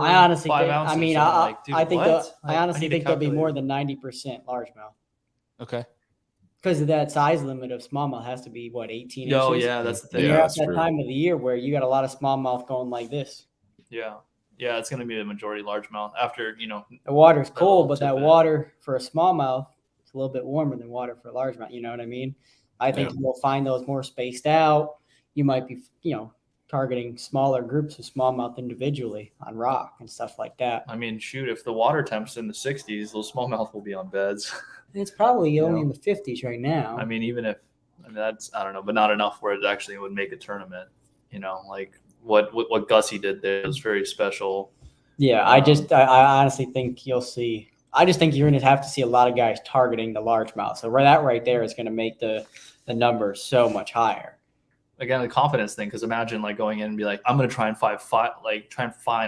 I honestly think, ounces. I mean, So I'm like, dude, I think what? I honestly need to think there'll be calculate. more than 90% largemouth. Okay. Because of that size limit of smallmouth has to be, what, 18 Oh inches? yeah, that's the And thing. you're Yeah, at that's that true. time of the year where you got a lot of smallmouth going like this. Yeah, it's gonna be a majority largemouth after The water's That cold, little but that tidbit. water for a smallmouth is a little bit warmer than water for a largemouth. You know what I mean? I think you'll find those more spaced out. You might be, targeting smaller groups of smallmouth individually on rock and stuff like that. I mean, shoot, if the water temp's in the 60s, those smallmouth will be on beds. It's probably You only know. in the 50s right now. I mean, even if that's, I don't know, but not enough where it actually would make a tournament. Like what Gussie did there was very special. Yeah, I honestly think you'll see. I just think you're going to have to see a lot of guys targeting the largemouth. So that right there is going to make the numbers so much higher. Again, the confidence thing, because imagine like going in and be like, I'm going to try and find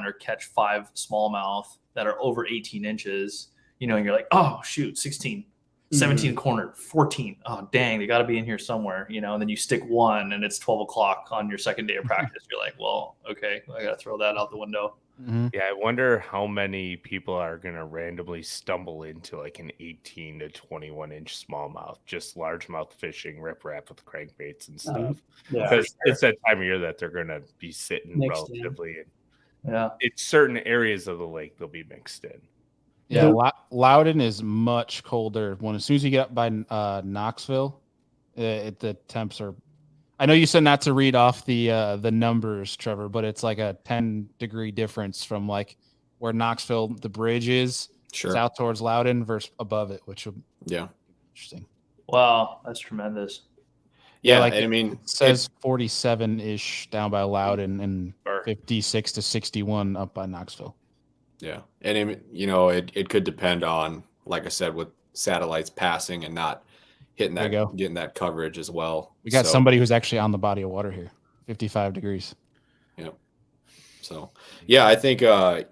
or catch 5 smallmouth that are over 18 inches, and you're like, oh shoot, 16, 17 corner, 14. Oh dang, they got to be in here somewhere, and then you stick one and it's 12 o'clock on your second day of practice. You're like, well, okay, I got to throw that out the window. Mm-hmm. Yeah, I wonder how many people are going to randomly stumble into like an 18 to 21 inch smallmouth, just largemouth fishing, riprap with crankbaits and stuff. Yeah, Because it's that time of year that they're going to be sitting Mixed in. relatively. Yeah. It's certain areas of the lake they'll be mixed in. Yeah, Loudon is much colder. As soon as you get up by Knoxville, the temps are. I know you said not to read off the numbers, Trevor, but it's like a 10-degree difference from like where Knoxville the bridge is south towards Loudon versus above it, which will be interesting. Wow, that's tremendous. Yeah, like and I mean, it says 47-ish down by Loudon and 56 to 61 up by Knoxville. Yeah, and it could depend on, like I said, with satellites passing and not hitting that, getting that coverage as well. We got somebody who's actually on the body of water here, 55 degrees. Yep. So, yeah, I think, to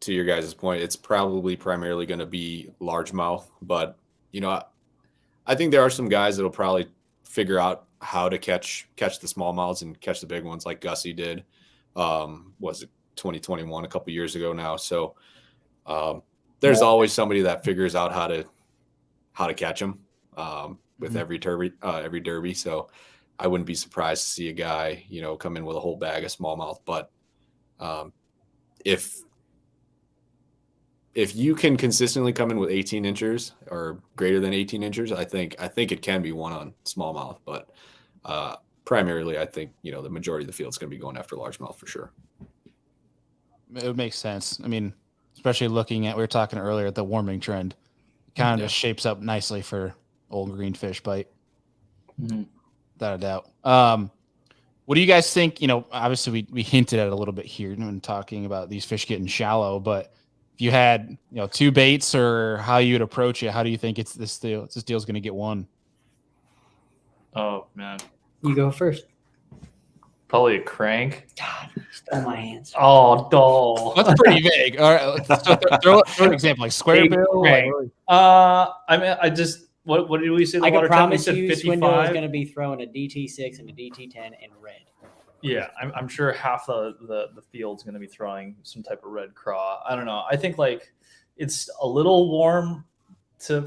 your guys' point, it's probably primarily going to be largemouth, but, I think there are some guys that'll probably figure out how to catch the smallmouths and catch the big ones like Gussie did. Was it 2021, a couple years ago now? So there's always somebody that figures out how to catch them with every derby. So I wouldn't be surprised to see a guy, come in with a whole bag of smallmouth. But if you can consistently come in with 18 inches or greater than 18 inches, I think it can be won on smallmouth. But primarily, I think, the majority of the field is going to be going after largemouth for sure. It would make sense. I mean, especially looking at, we were talking earlier at the warming trend, it kind of just shapes up nicely for old green fish bite. Without a doubt. What do you guys think? Obviously we hinted at it a little bit here when talking about these fish getting shallow, but if you had, 2 baits or how you would approach it, how do you think this deal's going to get won? Oh man. You go first. Probably a crank. God, stole my hands. Oh, dull. That's pretty vague. All right, so throw an example, like square bill. I mean, I just what did we say? The I water can promise temp? We you, said Swindle is 55. going to be throwing a DT6 and a DT10 in red. Yeah, I'm sure half the field's going to be throwing some type of red craw. I don't know. I think like it's a little warm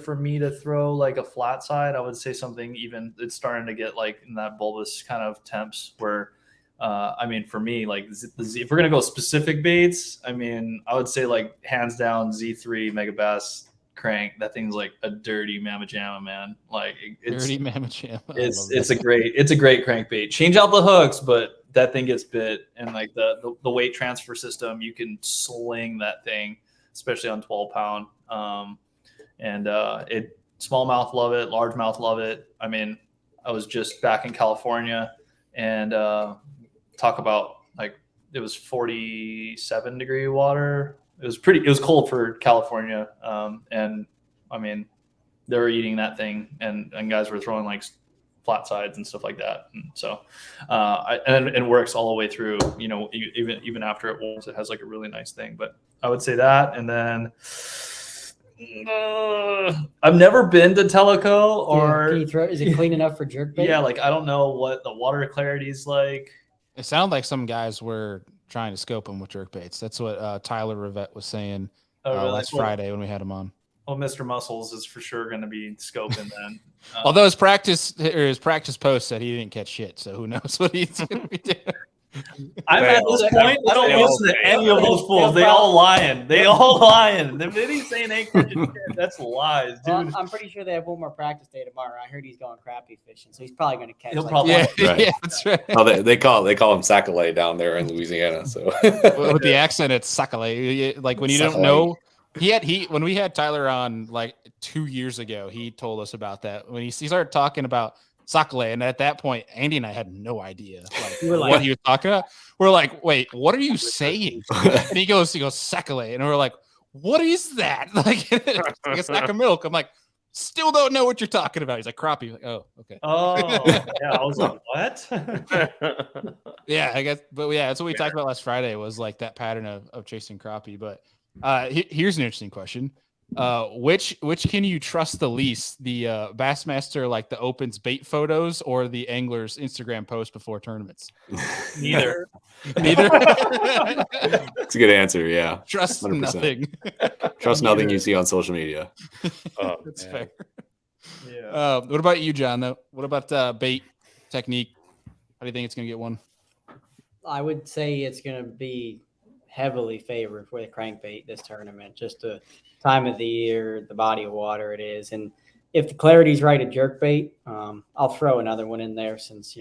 for me to throw like a flat side. I would say something even. It's starting to get like in that bulbous kind of temps where I mean, for me, like if we're gonna go specific baits, I mean, I would say like hands down Z3 Megabass crank. That thing's like a dirty mamma jamma, man. Like it's Dirty mamma jamma. it's a great crankbait. Change out the hooks, but that thing gets bit, and like the weight transfer system, you can sling that thing, especially on 12-pound. It smallmouth love it, largemouth love it. I mean, I was just back in California, and talk about like it was 47-degree water. It was cold for California, and I mean, they were eating that thing, and guys were throwing like flat sides and stuff like that. And so, and it works all the way through. You know, even after it warms, it has like a really nice thing. But I would say that, and then I've never been to Teleco or. Can you throw? Is it clean enough for jerkbait? Yeah, like I don't know what the water clarity is like. It sounded like some guys were trying to scope them with jerkbaits. That's what Tyler Rivette was saying Really? last Friday when we had him on. Well, Mr. Muscles is for sure going to be scoping then. Although his practice post said he didn't catch shit, so who knows what he's going to be doing. I'm at this point, I don't listen to any of those fools. They all lying. They all lying. The minute he's saying ain't catching shit, that's lies, dude. Well, I'm pretty sure they have one more practice day tomorrow. I heard he's going crappie fishing, so he's probably going to catch. He'll probably Right. Yeah, that's right. Oh, they call him Sac-a-lait down there in Louisiana. So With the accent, it's Sac-a-lait. Like when you don't know, when we had Tyler on like 2 years ago, he told us about that when he started talking about Sac-a-lait, and at that point, Andy and I had no idea what he was talking about. We're like, wait, what are you saying? And he goes Sac-a-lait, and we're like, what is that? Like, it's like a sack of milk. I'm like, still don't know what you're talking about. He's like, crappie. Like, oh, okay. Oh, yeah. I was like, what? Yeah, I guess, but yeah, that's what we talked about last Friday was like that pattern of chasing crappie. But here's an interesting question. Which can you trust the least, the Bassmaster, like the opens bait photos, or the angler's Instagram post before tournaments? Neither. That's a good answer. Yeah. Trust 100%. nothing. Trust nothing you see on social media. That's fair. Yeah. What about you, John, though? What about bait technique? How do you think it's going to get one? I would say it's going to be heavily favored for the crankbait this tournament. Just the time of the year, the body of water it is, and if the clarity's right at jerkbait, I'll throw another one in there since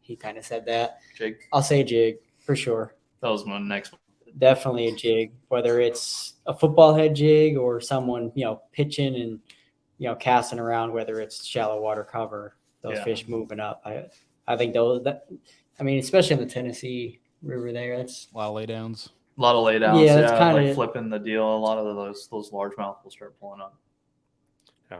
he kind of said that. Jig. I'll say jig for sure. That was my next one. Definitely a jig, whether it's a football head jig or someone pitching and casting around, whether it's shallow water cover, those fish moving up. I think especially in the Tennessee River there, that's A lot of laydowns. A lot of laydowns. Yeah, that's kinda like flipping the deal. A lot of those largemouth will start pulling up. Yeah.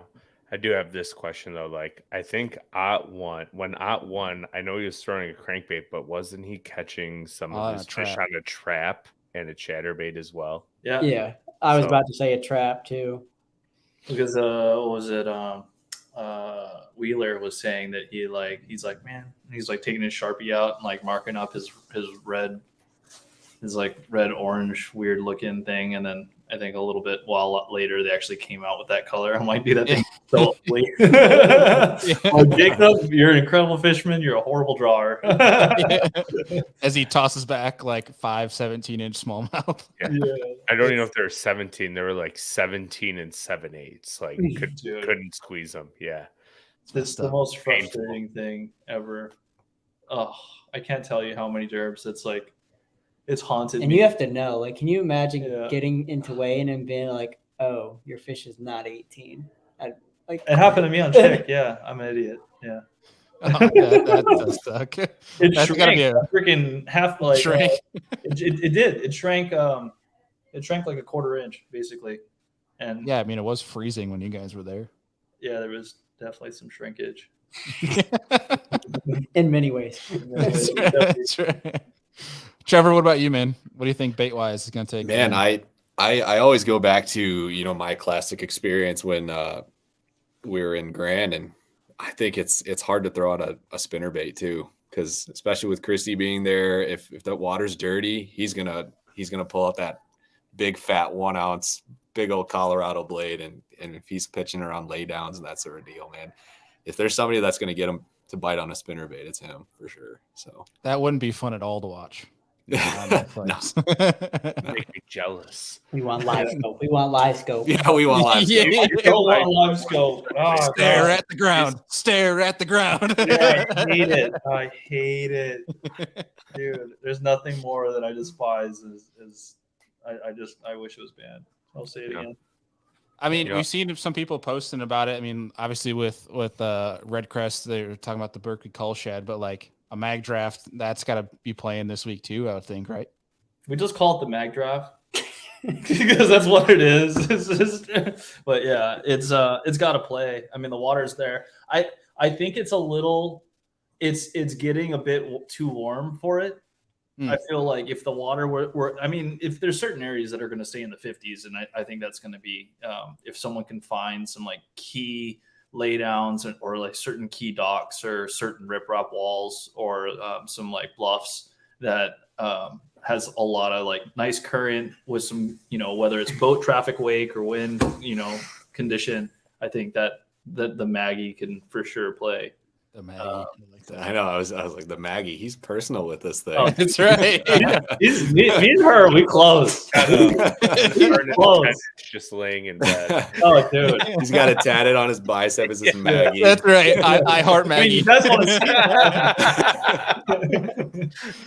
I do have this question though. Like, I think Ott won. I know he was throwing a crankbait, but wasn't he catching some of his fish on a trap and a chatterbait as well? Yeah. yeah. I was about to say a trap too. Because what was it? Wheeler was saying that he's like taking his Sharpie out and like marking up his red, his like red orange weird looking thing, and then I think a little bit while later they actually came out with that color. I'm like, dude, that thing's so ugly. Oh, Jacob, you're an incredible fisherman. You're a horrible drawer. As he tosses back like 5 17-inch smallmouth. Yeah. I don't even know if they were 17. They were like 17 and 7/8. Like couldn't squeeze them. Yeah. It's the most frustrating thing ever. Oh, I can't tell you how many derbs it's haunted And me. you have to know, like, can you imagine getting into weighing and being like, oh, your fish is not 18? It happened to me on Chick. Yeah, I'm an idiot. Yeah. Oh, that does suck. That's gotta be a freaking half like shrink. It did. It shrank. It shrank like a quarter inch, basically. And Yeah, I mean, it was freezing when you guys were there. yeah, there was definitely some shrinkage. In many ways. That's right. That's right. Trevor, what about you, man? What do you think bait wise is going to take? Man, I always go back to my classic experience when we were in Grand, and I think it's hard to throw out a spinner bait too, because especially with Christy being there, if the water's dirty, he's gonna pull out that big fat 1 ounce big old Colorado blade, and if he's pitching around laydowns and that sort of deal, man, if there's somebody that's gonna get him to bite on a spinnerbait, it's him for sure. So That wouldn't be fun at all to watch. no. Make me jealous. We want live scope. We want live scope. Yeah, we want live. Yeah. scope. I don't want live scope. Oh, Stare God. at the ground. Stare at the ground. Yeah, I hate it. I hate it, dude. There's nothing more that I despise. I wish it was banned. I'll say it Yeah. again. I mean, Yeah. we've seen some people posting about it. I mean, obviously with Red Crest, they were talking about the Berkeley Cull Shed, but like a mag draft, that's got to be playing this week too, I would think, right? We just call it the mag draft because that's what it is. But yeah, it's got to play. I mean, the water's there. I think it's a little, it's getting a bit too warm for it. I feel like if the water were, I mean, if there's certain areas that are going to stay in the 50s, and I think that's going to be, if someone can find some like key laydowns or like certain key docks or certain riprap walls or some like bluffs that has a lot of like nice current with some, whether it's boat traffic wake or wind, condition, I think that the Maggie can for sure play. The Maggie. I like that. I know. I was like the Maggie. He's personal with this thing. Oh, That's right. me and her, we close. Close. Just laying in bed. Oh, dude. He's got it tatted on his bicep. It says Maggie. That's right. I heart Maggie. That's what it's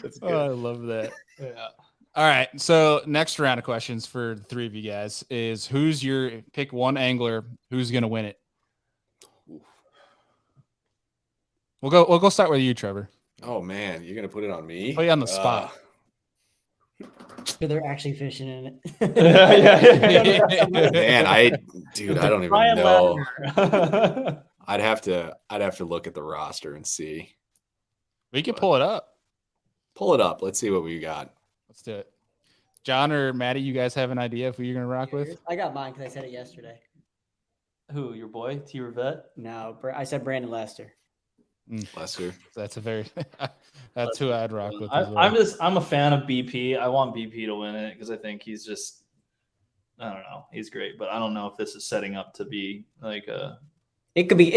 That's Oh, good. I love that. Yeah. All right. So next round of questions for the three of you guys is who's your pick one angler who's gonna win it? We'll go start with you, Trevor. Oh man, you're gonna put it on me? Put you on the spot. So they're actually fishing in it. Man, I don't even Ryan know. Ladner. I'd have to look at the roster and see. We can pull it up. Pull it up. Let's see what we got. Let's do it. John or Maddie, you guys have an idea of who you're gonna rock with? I got mine because I said it yesterday. Who, your boy, T. Rivette? No, I said Brandon Lester. Lester. That's a very that's who I'd rock with. As well. I'm a fan of BP. I want BP to win it because I think he's just, I don't know, he's great, but I don't know if this is setting up to be like a. It could be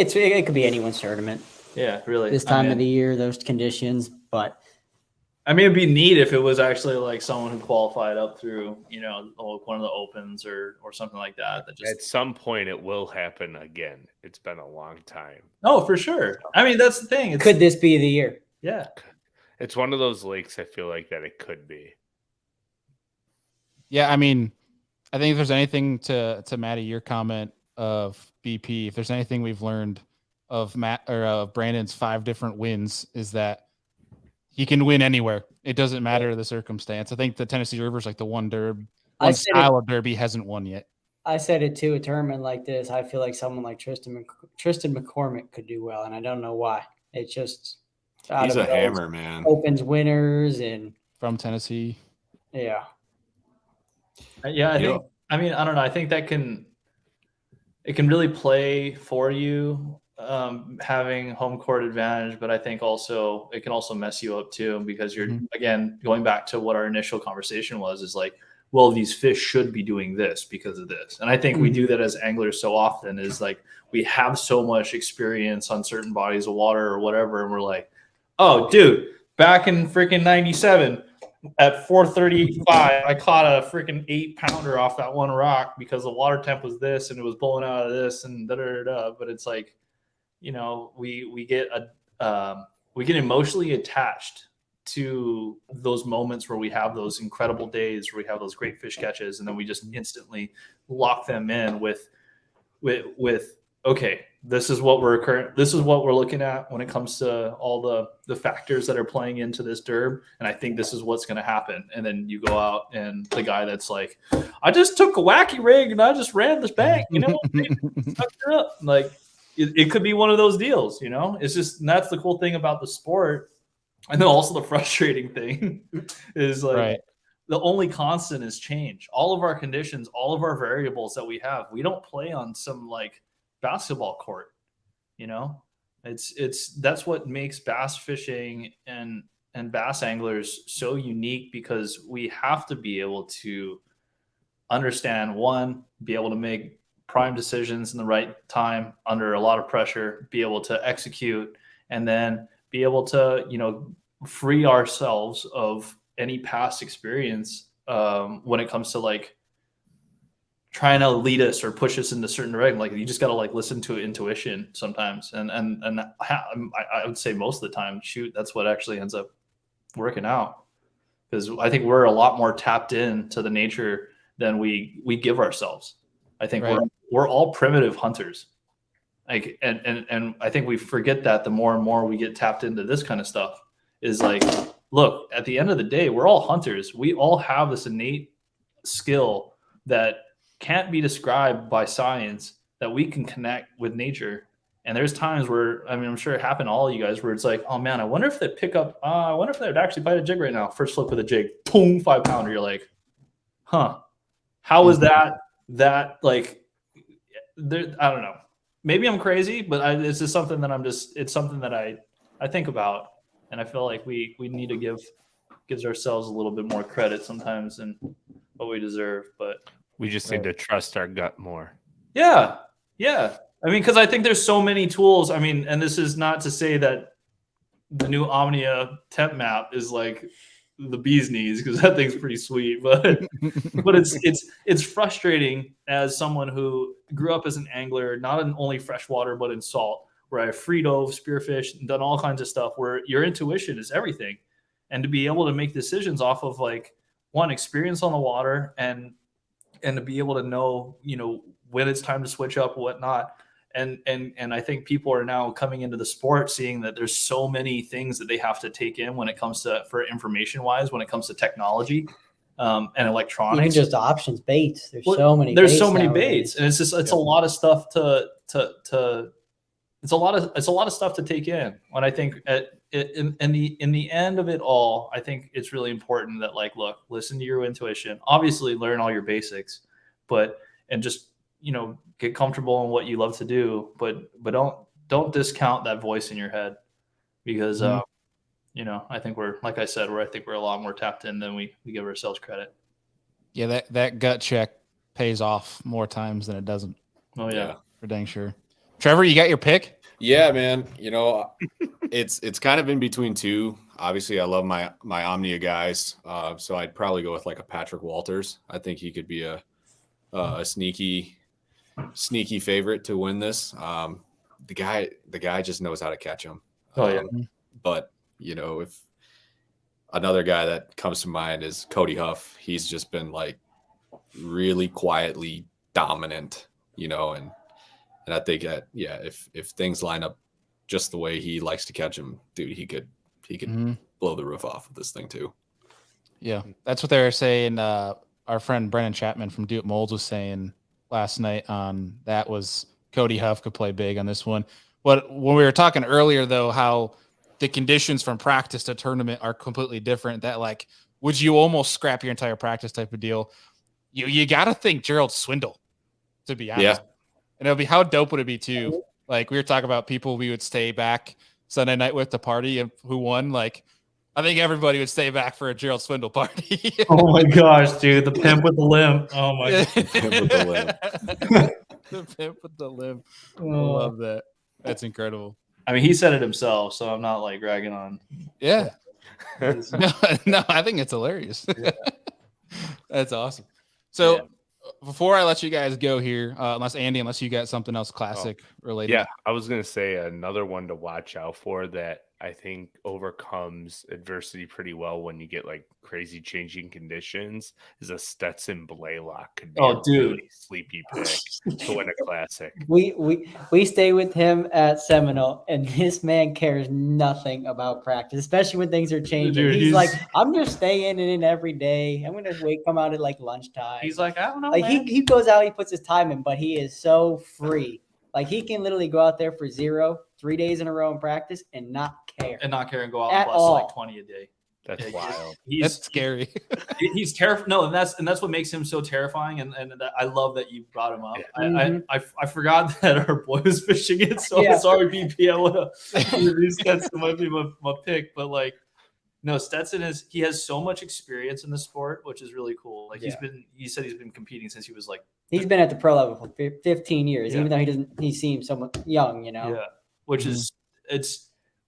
anyone's tournament Yeah, really. this time of the year, those conditions. But I mean, it'd be neat if it was actually like someone who qualified up through, one of the opens or something like that. That just At some point, it will happen again. It's been a long time. Oh, for sure. I mean, that's the thing. could this be the year? Yeah. It's one of those lakes I feel like that it could be. Yeah, I mean, I think if there's anything to Maddie, your comment of BP, if there's anything we've learned of Brandon's 5 different wins, is that he can win anywhere. It doesn't matter the circumstance. I think the Tennessee River's like the one style of derby hasn't won yet. I said it too. A tournament like this, I feel like someone like Tristan McCormick could do well, and I don't know why. It's just He's a hammer, man. Opens winners and From Tennessee. yeah. Yeah, I don't know. I think that it can really play for you, having home court advantage, but I think also it can also mess you up too, because you're again going back to what our initial conversation was, is like, well, these fish should be doing this because of this. And I think we do that as anglers so often, is like we have so much experience on certain bodies of water or whatever, and we're like, oh, dude, back in freaking 97 at 4:35, I caught a freaking 8-pounder off that one rock because the water temp was this and it was blowing out of this and da da da. But it's like, we get emotionally attached to those moments where we have those incredible days where we have those great fish catches, and then we just instantly lock them in with okay, this is what we're looking at when it comes to all the factors that are playing into this derb, and I think this is what's going to happen. And then you go out and the guy that's like, I just took a wacky rig and I just ran this bank, stuck it up. Like it could be one of those deals, It's just, and that's the cool thing about the sport. And then also the frustrating thing is like the only constant is change. All of our conditions, all of our variables that we have, we don't play on some like basketball court, that's what makes bass fishing and bass anglers so unique, because we have to be able to understand, one, be able to make prime decisions in the right time under a lot of pressure, be able to execute and then be able to, you know, free ourselves of any past experience when it comes to like trying to lead us or push us into certain direction. Like you just got to like listen to intuition sometimes. And I would say most of the time, shoot, that's what actually ends up working out. Because I think we're a lot more tapped in to the nature than we give ourselves. I think we're all primitive hunters. Like, and I think we forget that the more and more we get tapped into this kind of stuff is like, look, at the end of the day, we're all hunters. We all have this innate skill that can't be described by science, that we can connect with nature. And there's times where, I mean, I'm sure it happened to all of you guys where it's like, oh man, I wonder if they'd pick up, I wonder if they'd actually bite a jig right now. First flip with a jig, boom, 5-pounder. You're like, huh, how is that like, there, I don't know. Maybe I'm crazy, but it's just something that it's something that I think about. And I feel like we need to gives ourselves a little bit more credit sometimes than what we deserve. But we just need to trust our gut more. Yeah. I mean, because I think there's so many tools. I mean, and this is not to say that the new Omnia temp map is like the bee's knees, because that thing's pretty sweet. But it's frustrating as someone who grew up as an angler, not in only freshwater but in salt, where I free dove, spearfished, and done all kinds of stuff. Where your intuition is everything, and to be able to make decisions off of like one experience on the water and to be able to know, you know, when it's time to switch up, whatnot. And I think people are now coming into the sport seeing that there's so many things that they have to take in when it comes to, for information wise, when it comes to technology and electronics. Even just options, baits. There's so many baits. And it's just, it's a lot of stuff it's a lot of stuff to take in. When I think in the end of it all, I think it's really important that, like, look, listen to your intuition, obviously learn all your basics, and just, you know, get comfortable in what you love to do, but don't discount that voice in your head, because you know, I think we're, like I said, I think we're a lot more tapped in than we give ourselves credit. Yeah, that gut check pays off more times than it doesn't. Oh yeah, for dang sure. Trevor, you got your pick? Yeah, man. You know, it's kind of in between two. Obviously, I love my Omnia guys, so I'd probably go with like a Patrick Walters. I think he could be a sneaky favorite to win this. The guy just knows how to catch them. But you know, if another guy that comes to mind is Cody Huff, he's just been like really quietly dominant, you know, and I think that, yeah, if things line up just the way he likes to catch him, dude, he could blow the roof off of this thing too. Yeah, that's what they were saying. Our friend Brennan Chapman from Do It Molds was saying last night on that was Cody Huff could play big on this one. But when we were talking earlier, though, how the conditions from practice to tournament are completely different, that like, would you almost scrap your entire practice type of deal? You got to think Gerald Swindle, to be honest. Yeah. And it'll be, how dope would it be too? Like, we were talking about people we would stay back Sunday night with the party and who won. Like, I think everybody would stay back for a Gerald Swindle party. Oh my gosh, dude, the pimp with the limp. Oh my god. The pimp with the limp. The pimp with the limp. I love that. That's incredible. I mean, he said it himself, so I'm not like ragging on. Yeah. No, I think it's hilarious. Yeah. That's awesome. So before I let you guys go here, unless you got something else classic related. Yeah, I was going to say another one to watch out for that I think overcomes adversity pretty well when you get like crazy changing conditions is a Stetson Blaylock. Could be a really sleepy pick to win a classic. We stay with him at Seminole, and this man cares nothing about practice, especially when things are changing. Dude, he's like, I'm just staying in every day. I'm gonna come out at like lunchtime. He's like, I don't know. Like he goes out, he puts his time in, but he is so free. Like he can literally go out there for 3 days in a row in practice and not care. And go out and plus like 20 a day. That's wild. That's scary. He's terrifying. No, and that's what makes him so terrifying. And I love that you brought him up. Yeah. I forgot that our boy was fishing it. So sorry, BP. I would have Stetson might be my pick. But like, no, Stetson he has so much experience in the sport, which is really cool. Like he said he's been competing since he was like. He's been at the pro level for 15 years, even though he seems somewhat young, you know. Yeah, which is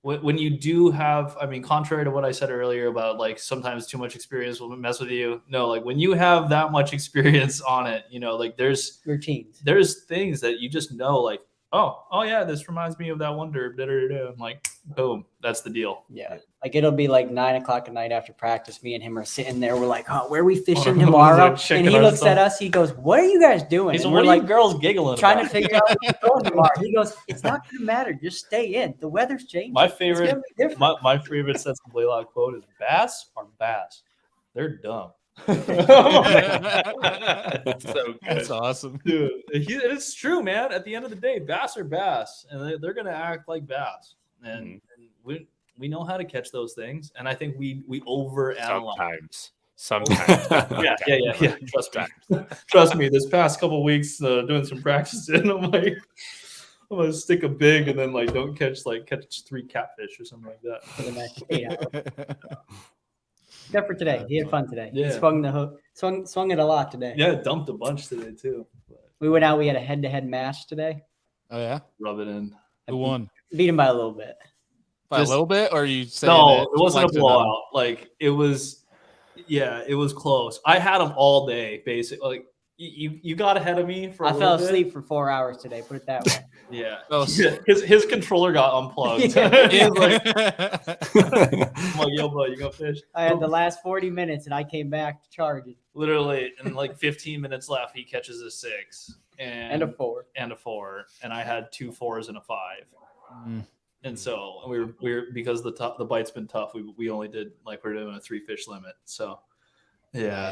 when you do have, I mean, contrary to what I said earlier about like sometimes too much experience will mess with you. No, like when you have that much experience on it, you know, like there's routines. There's things that you just know, like, oh yeah, this reminds me of that one derb. I'm like, boom, that's the deal. Yeah. Like it'll be like 9 o'clock at night after practice. Me and him are sitting there. We're like, oh, where are we fishing tomorrow? And he looks at us. He goes, what are you guys doing? He's and like, we're like, girls giggling, trying to figure out where we're going tomorrow. He goes, it's not going to matter. Just stay in. The weather's changing. My favorite, my favorite sense of Blaylock quote is bass are bass. They're dumb. So good. That's awesome, dude. It's true, man. At the end of the day, bass are bass, and they're gonna act like bass, and we know how to catch those things. And I think we overanalyze. Sometimes. Yeah. Trust me. This past couple weeks, doing some practicing, I'm like, I'm gonna stick a big and then like don't catch 3 catfish or something like that for the next 8 hours. Except for today. He had fun today. Yeah. He swung the hook. Swung it a lot today. Yeah, dumped a bunch today too. But we went out. We had a head-to-head match today. Oh yeah. Rub it in. Who won? Beat him by a little bit. By a little bit, or you saying no? It wasn't a blowout. Like it was. Yeah, it was close. I had him all day, basically. Like you got ahead of me for. I fell asleep for 4 hours today. Put it that way. Yeah. His controller got unplugged. Yeah. I'm like, yo, bro, you go fish. I had the last 40 minutes, and I came back to charge it. Literally, in like 15 minutes left, he catches a 6 and a 4 and I had 2 4s and a 5. And so we were because the bite's been tough. We only did like we're doing a 3 fish limit. So yeah,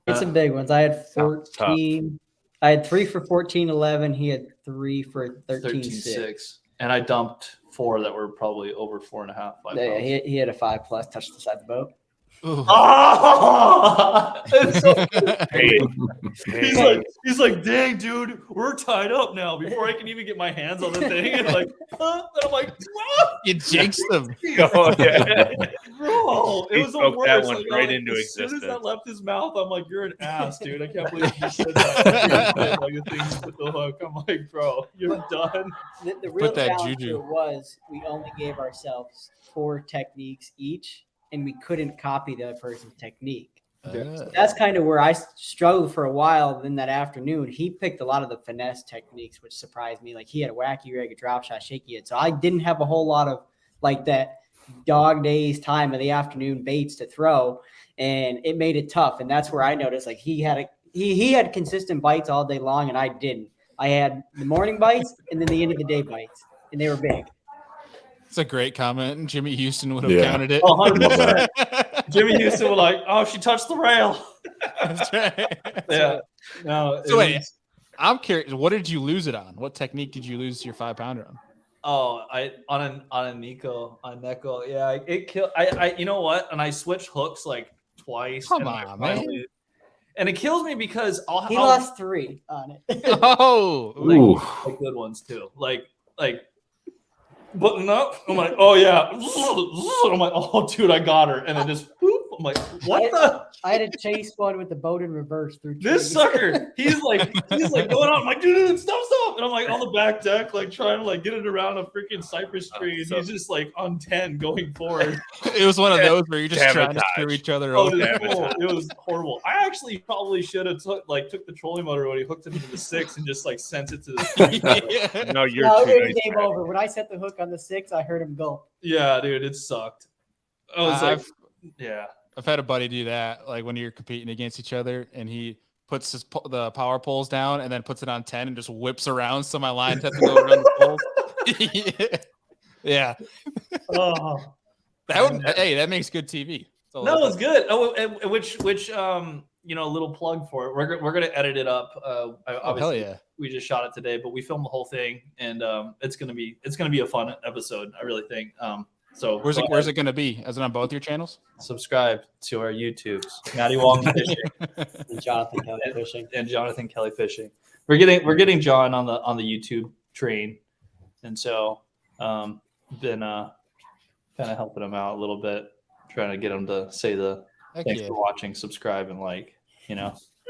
it's some big ones. I had 14. I had 3 for 14.11. He had 3 for 13.6. And I dumped 4 that were probably over 4.5. 5 Yeah, he had a 5+ touched the side of the boat. Oh! He's like, dang, dude, we're tied up now. Before I can even get my hands on the thing, and like, and I'm like, what? You jinxed them. Oh, yeah. Bro, it was the worst. That one like, right into as existence. soon as that left his mouth, I'm like, you're an ass, dude. I can't believe you said that. Like the thing with the hook. I'm like, bro, you're done. The real challenge juju. was we only gave ourselves 4 techniques each, and we couldn't copy the other person's technique. So that's kind of where I struggled for a while. Then that afternoon, he picked a lot of the finesse techniques, which surprised me. Like he had a wacky rig, a drop shot, shaky head. So I didn't have a whole lot of like that dog days time of the afternoon baits to throw, and it made it tough. And that's where I noticed like he had consistent bites all day long, and I didn't. I had the morning bites and then the end of the day bites, and they were big. It's a great comment. Jimmy Houston would have counted it. 100%. Jimmy Houston was like, "Oh, she touched the rail." That's right. Yeah. No. So wait, I'm curious. What did you lose it on? What technique did you lose your 5-pounder on? Oh, on a Nico. Yeah, it killed. I you know what? And I switched hooks like twice. Come on, man. And it kills me because He lost 3 on it. Oh, like good ones too. Like button up. I'm like, oh yeah. I'm like, oh dude, I got her. And then just whoop. I'm like, what the? I had to chase one with the boat in reverse through this sucker. He's like going on. I'm like, dude, stop. And I'm like on the back deck, like trying to like get it around a freaking cypress tree. And he's just like on 10 going forward. It was one of those where you're just trying to screw each other over. It was horrible. I actually probably should have took the trolling motor when he hooked it into the 6 and just like sent it to the Yeah. No, you're no, too it nice, game man. over. When I set the hook on the 6, I heard him go. Yeah, dude, it sucked. I was like, yeah. I've had a buddy do that, like when you're competing against each other, and he puts the power poles down and then puts it on 10 and just whips around so my line has to go around the poles. Yeah. Oh, that makes good TV. No, it's good. Oh, and which little plug for it. We're gonna edit it up. Obviously, hell yeah. We just shot it today, but we filmed the whole thing, and it's gonna be a fun episode. I really think. So where's it gonna be? Is it on both your channels? Subscribe to our YouTubes, Matty Wong Fishing And Jonathan Kelley Fishing. and Jonathan Kelley Fishing. We're getting John on the YouTube train, and so been kind of helping him out a little bit, trying to get him to say thanks for watching, subscribe, and like,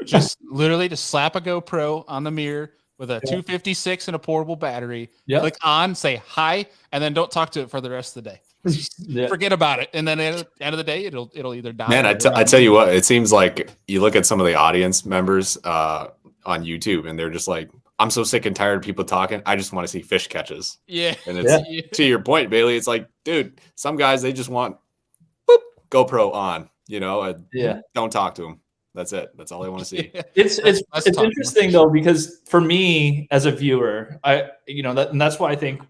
just literally just slap a GoPro on the mirror, with a 256 and a portable battery. Yeah. Click on, say hi, and then don't talk to it for the rest of the day. Yeah. Forget about it. And then at the end of the day, it'll either die. Man, I tell you what, it seems like you look at some of the audience members on YouTube, and they're just like, I'm so sick and tired of people talking. I just want to see fish catches. Yeah. And it's to your point, Bailey. It's like, dude, some guys, they just want boop, GoPro on, don't talk to them. That's it. That's all they want to see. It's interesting though, because for me as a viewer, and that's why I think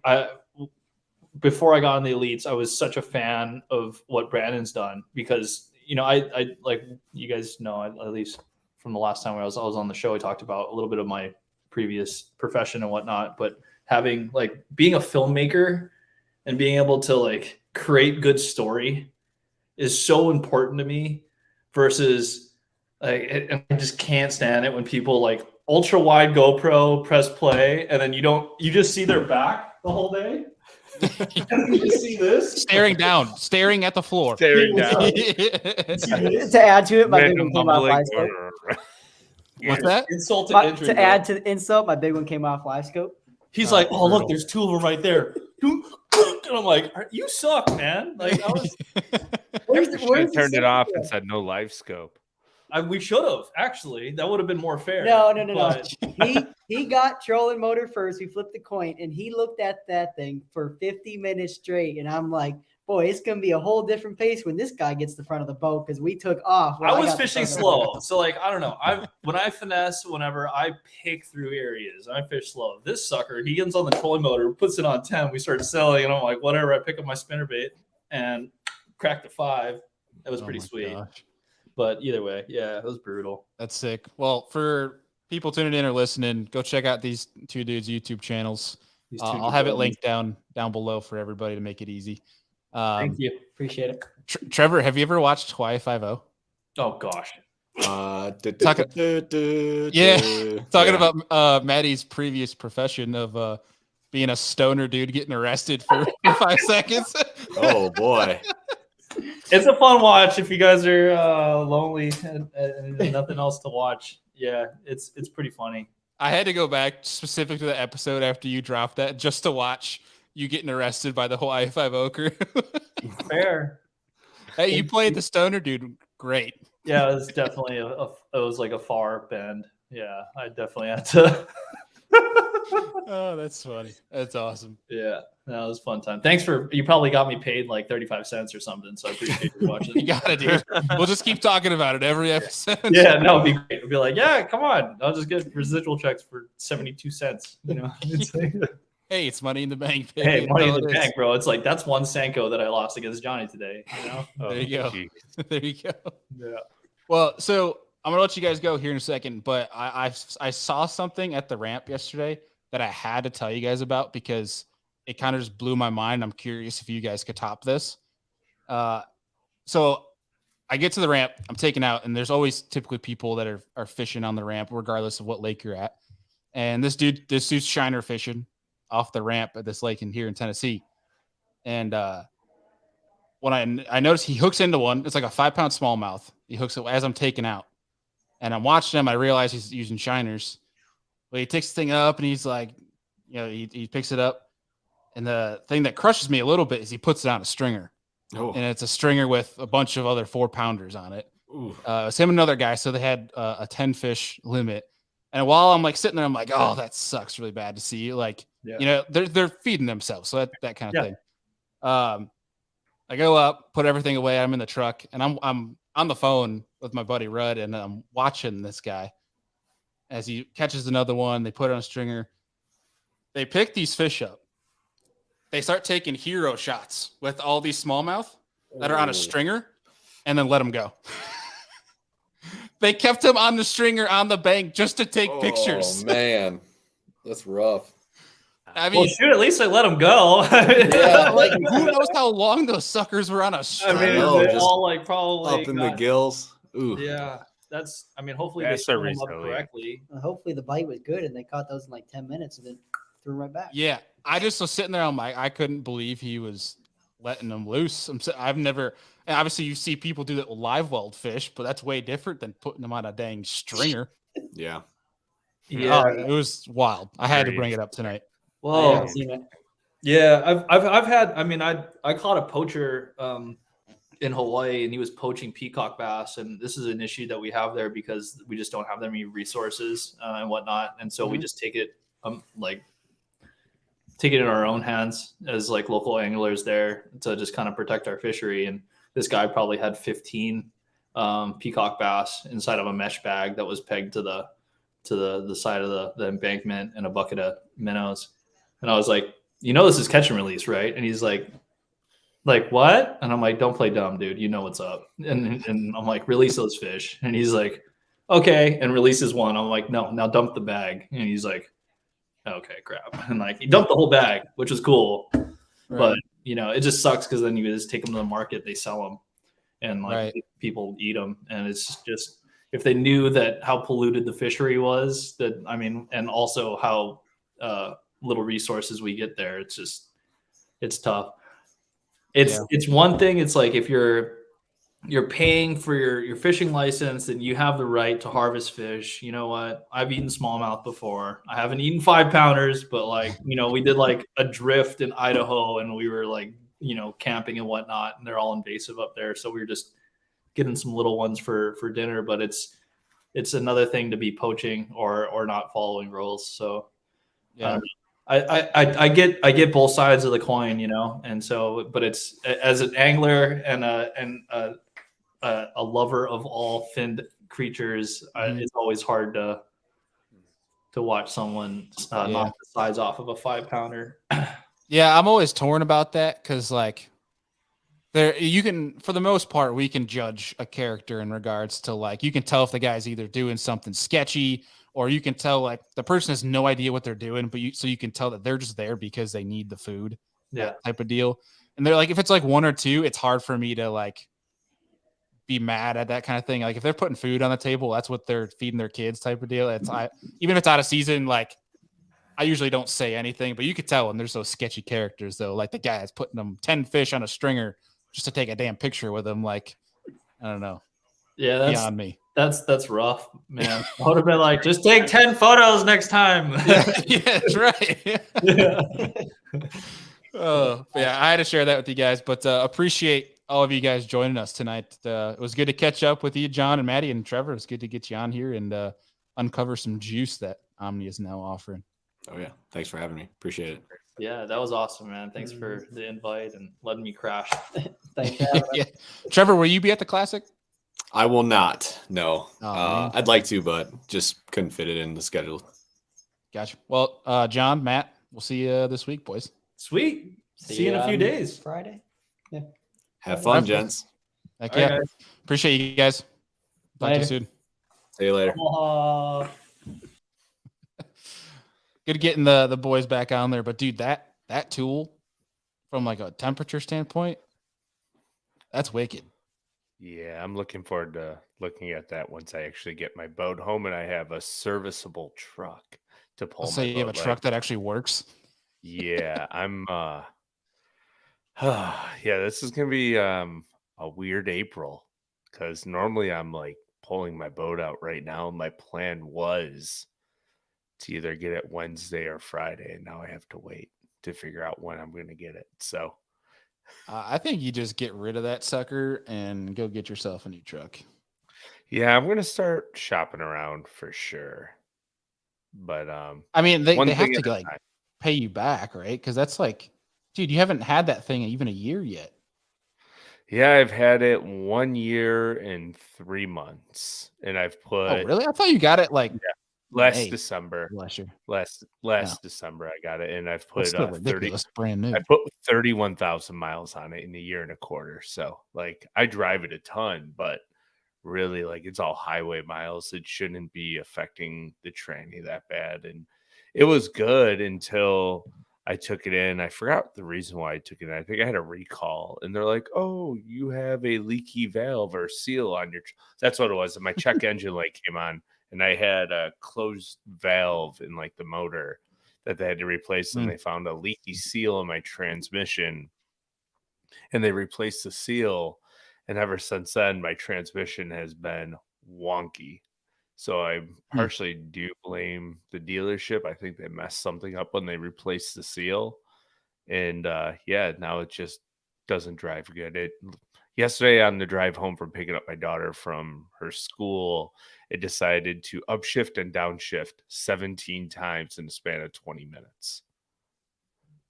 before I got on the elites, I was such a fan of what Brandon's done, because I like, you guys know, at least from the last time I was on the show, I talked about a little bit of my previous profession and whatnot, but having like being a filmmaker and being able to like create good story is so important to me, versus I just can't stand it when people like ultra wide GoPro, press play, and then you just see their back the whole day. You just see this staring at the floor. Staring down. To add to it, my big one came off live scope. What's that? Insult to injury. To add to the insult, my big one came off live scope. He's like, oh, look, there's two of them right there. And I'm like, you suck, man. Like, I was. Where's turned it off and said no live scope. We should have, actually. That would have been more fair. No. But... He got trolling motor first. We flipped the coin, and he looked at that thing for 50 minutes straight. And I'm like, boy, it's going to be a whole different pace when this guy gets the front of the boat, because we took off. I was fishing slow. So, like, I don't know. When I finesse, whenever I pick through areas, I fish slow. This sucker, he gets on the trolling motor, puts it on 10. We start selling, and I'm like, whatever. I pick up my spinnerbait and cracked a 5. That was pretty sweet. Gosh. But either way, yeah, it was brutal. That's sick. Well, for people tuning in or listening, go check out these two dudes' YouTube channels. I'll have it linked down below for everybody to make it easy. Thank you. Appreciate it. Trevor, have you ever watched Hawaii 5-0? Oh, gosh. Talking about Matty's previous profession of being a stoner dude getting arrested for 5 seconds. Oh, boy. It's a fun watch if you guys are lonely and nothing else to watch. Yeah, it's pretty funny. I had to go back specific to the episode after you dropped that just to watch you getting arrested by the Hawaii 5-0 crew. Fair. Hey, you played the stoner dude. Great. Yeah, it was definitely it was like a far bend. Yeah, I definitely had to. Oh, that's funny. That's awesome. Yeah, that was a fun time. Thanks you probably got me paid like 35 cents or something, so I appreciate you watching. You got it, dude. We'll just keep talking about it every episode. Yeah, no, it'd be great. It'd be like, yeah, come on. I'll just get residual checks for 72 cents. It's like, hey, it's money in the bank. Baby. Hey, money in the bank, bro. It's like, that's one Senko that I lost against Johnny today. There you go. There you go. Yeah. Well, so I'm gonna let you guys go here in a second, but I saw something at the ramp yesterday that I had to tell you guys about because it kind of just blew my mind. I'm curious if you guys could top this. So I get to the ramp, I'm taken out, and there's always typically people that are fishing on the ramp, regardless of what lake you're at. And this dude's shiner fishing off the ramp at this lake here in Tennessee. And when I noticed he hooks into one, it's like a 5-pound smallmouth. He hooks it as I'm taking out. And I'm watching him. I realize he's using shiners. But he takes the thing up and he's like, he picks it up. And the thing that crushes me a little bit is he puts it on a stringer. Oh. And it's a stringer with a bunch of other 4-pounders on it. It's him and another guy. So they had a 10 fish limit. And while I'm like sitting there, I'm like, oh, that sucks really bad to see. Like, they're feeding themselves. So that kind of thing. I go up, put everything away. I'm in the truck and I'm on the phone with my buddy Rudd, and I'm watching this guy as he catches another one. They put it on a stringer. They pick these fish up. They start taking hero shots with all these smallmouth that are on a stringer and then let them go. They kept him on the stringer on the bank just to take pictures. Oh, man. That's rough. I mean, well, shoot, at least they let him go. Yeah, like, who knows how long those suckers were on a string? I mean, they all like probably up in the gills. Ooh. Yeah, hopefully that's they threw them up correctly. Hopefully the bite was good and they caught those in like 10 minutes and then threw them right back. Yeah, I just was sitting there. I'm like, I couldn't believe he was letting them loose. I've never, and obviously you see people do that with live weld fish, but that's way different than putting them on a dang stringer. Yeah. Yeah. It was wild. I had to bring Crazy. it up tonight. I Well, haven't seen it. yeah, I've had. I mean, I caught a poacher in Hawaii, and he was poaching peacock bass, and this is an issue that we have there because we just don't have that many resources and whatnot, and so we just take it take it in our own hands as like local anglers there to just kind of protect our fishery. And this guy probably had 15 peacock bass inside of a mesh bag that was pegged to the side of the embankment and a bucket of minnows. And I was like, this is catch and release, right? And he's like what? And I'm like, don't play dumb, dude. You know what's up. And I'm like, release those fish. And he's like, okay. And releases one. I'm like, no, now dump the bag. And he's like, okay, crap. And like, he dumped the whole bag, which was cool. Right. But, it just sucks because then you just take them to the market, they sell them. And like people eat them. And it's just, if they knew that how polluted the fishery was, and also how little resources we get there, it's tough. It's one thing. It's like if you're paying for your fishing license and you have the right to harvest fish. You know what? I've eaten smallmouth before. I haven't eaten 5-pounders, but we did like a drift in Idaho and we were like, camping and whatnot, and they're all invasive up there. So we were just getting some little ones for dinner, but it's another thing to be poaching or not following rules. So I get both sides of the coin, and so, but it's as an angler and a lover of all finned creatures, it's always hard to watch someone knock the size off of a 5-pounder. Yeah, I'm always torn about that because like you can, for the most part, we can judge a character in regards to like, you can tell if the guy's either doing something sketchy or you can tell like the person has no idea what they're doing, but you can tell that they're just there because they need the food, type of deal. And they're like, if it's like one or two, it's hard for me to like be mad at that kind of thing. Like if they're putting food on the table, that's what they're feeding their kids type of deal. Even if it's out of season, like I usually don't say anything, but you could tell when there's those sketchy characters though, like the guy that's putting them 10 fish on a stringer just to take a damn picture with them. Like, I don't know. Yeah, that's beyond me. That's rough, man. I would have been like, just take 10 photos next time. Yeah, that's right. I had to share that with you guys, but appreciate all of you guys joining us tonight. It was good to catch up with you, John and Maddie and Trevor. It's good to get you on here and uncover some juice that Omnia is now offering. Oh yeah, thanks for having me. Appreciate it. Yeah, that was awesome, man. Thanks for the invite and letting me crash. Thanks for having us. Yeah. Trevor, will you be at the Classic? I will not. No, man. I'd like to, but just couldn't fit it in the schedule. Gotcha. Well, John, Matt, we'll see you this week, boys. Sweet. See you in a few days. Friday. Yeah. Have fun, gents. Heck yeah. Right, appreciate you guys. Talk to you soon. See you later. Good getting the boys back on there, but dude, that tool from like a temperature standpoint, that's wicked. Yeah, I'm looking forward to looking at that once I actually get my boat home and I have a serviceable truck to pull. So you have a truck that actually works. Yeah, I'm this is gonna be a weird April because normally I'm like pulling my boat out right now. My plan was to either get it Wednesday or Friday, and now I have to wait to figure out when I'm gonna get it. So I think you just get rid of that sucker and go get yourself a new truck. Yeah, I'm gonna start shopping around for sure. But I mean, they have to like pay you back, right? Because that's like, dude, you haven't had that thing even a year yet. Yeah, I've had it 1 year and 3 months, and I've put. Oh, really? I thought you got it like last December. Last December I got it, and I've put 30. Brand new. I put 31,000 miles on it in a year and a quarter. So like I drive it a ton, but really like it's all highway miles. It shouldn't be affecting the tranny that bad, and it was good until I took it in. I forgot the reason why I took it in. I think I had a recall, and they're like, "Oh, you have a leaky valve or seal on your." That's what it was. And my check engine light came on, and I had a closed valve in like the motor that they had to replace, and they found a leaky seal in my transmission, and they replaced the seal. And ever since then, my transmission has been wonky. So I partially do blame the dealership. I think they messed something up when they replaced the seal. And yeah, now it just doesn't drive good. Yesterday on the drive home from picking up my daughter from her school, it decided to upshift and downshift 17 times in the span of 20 minutes.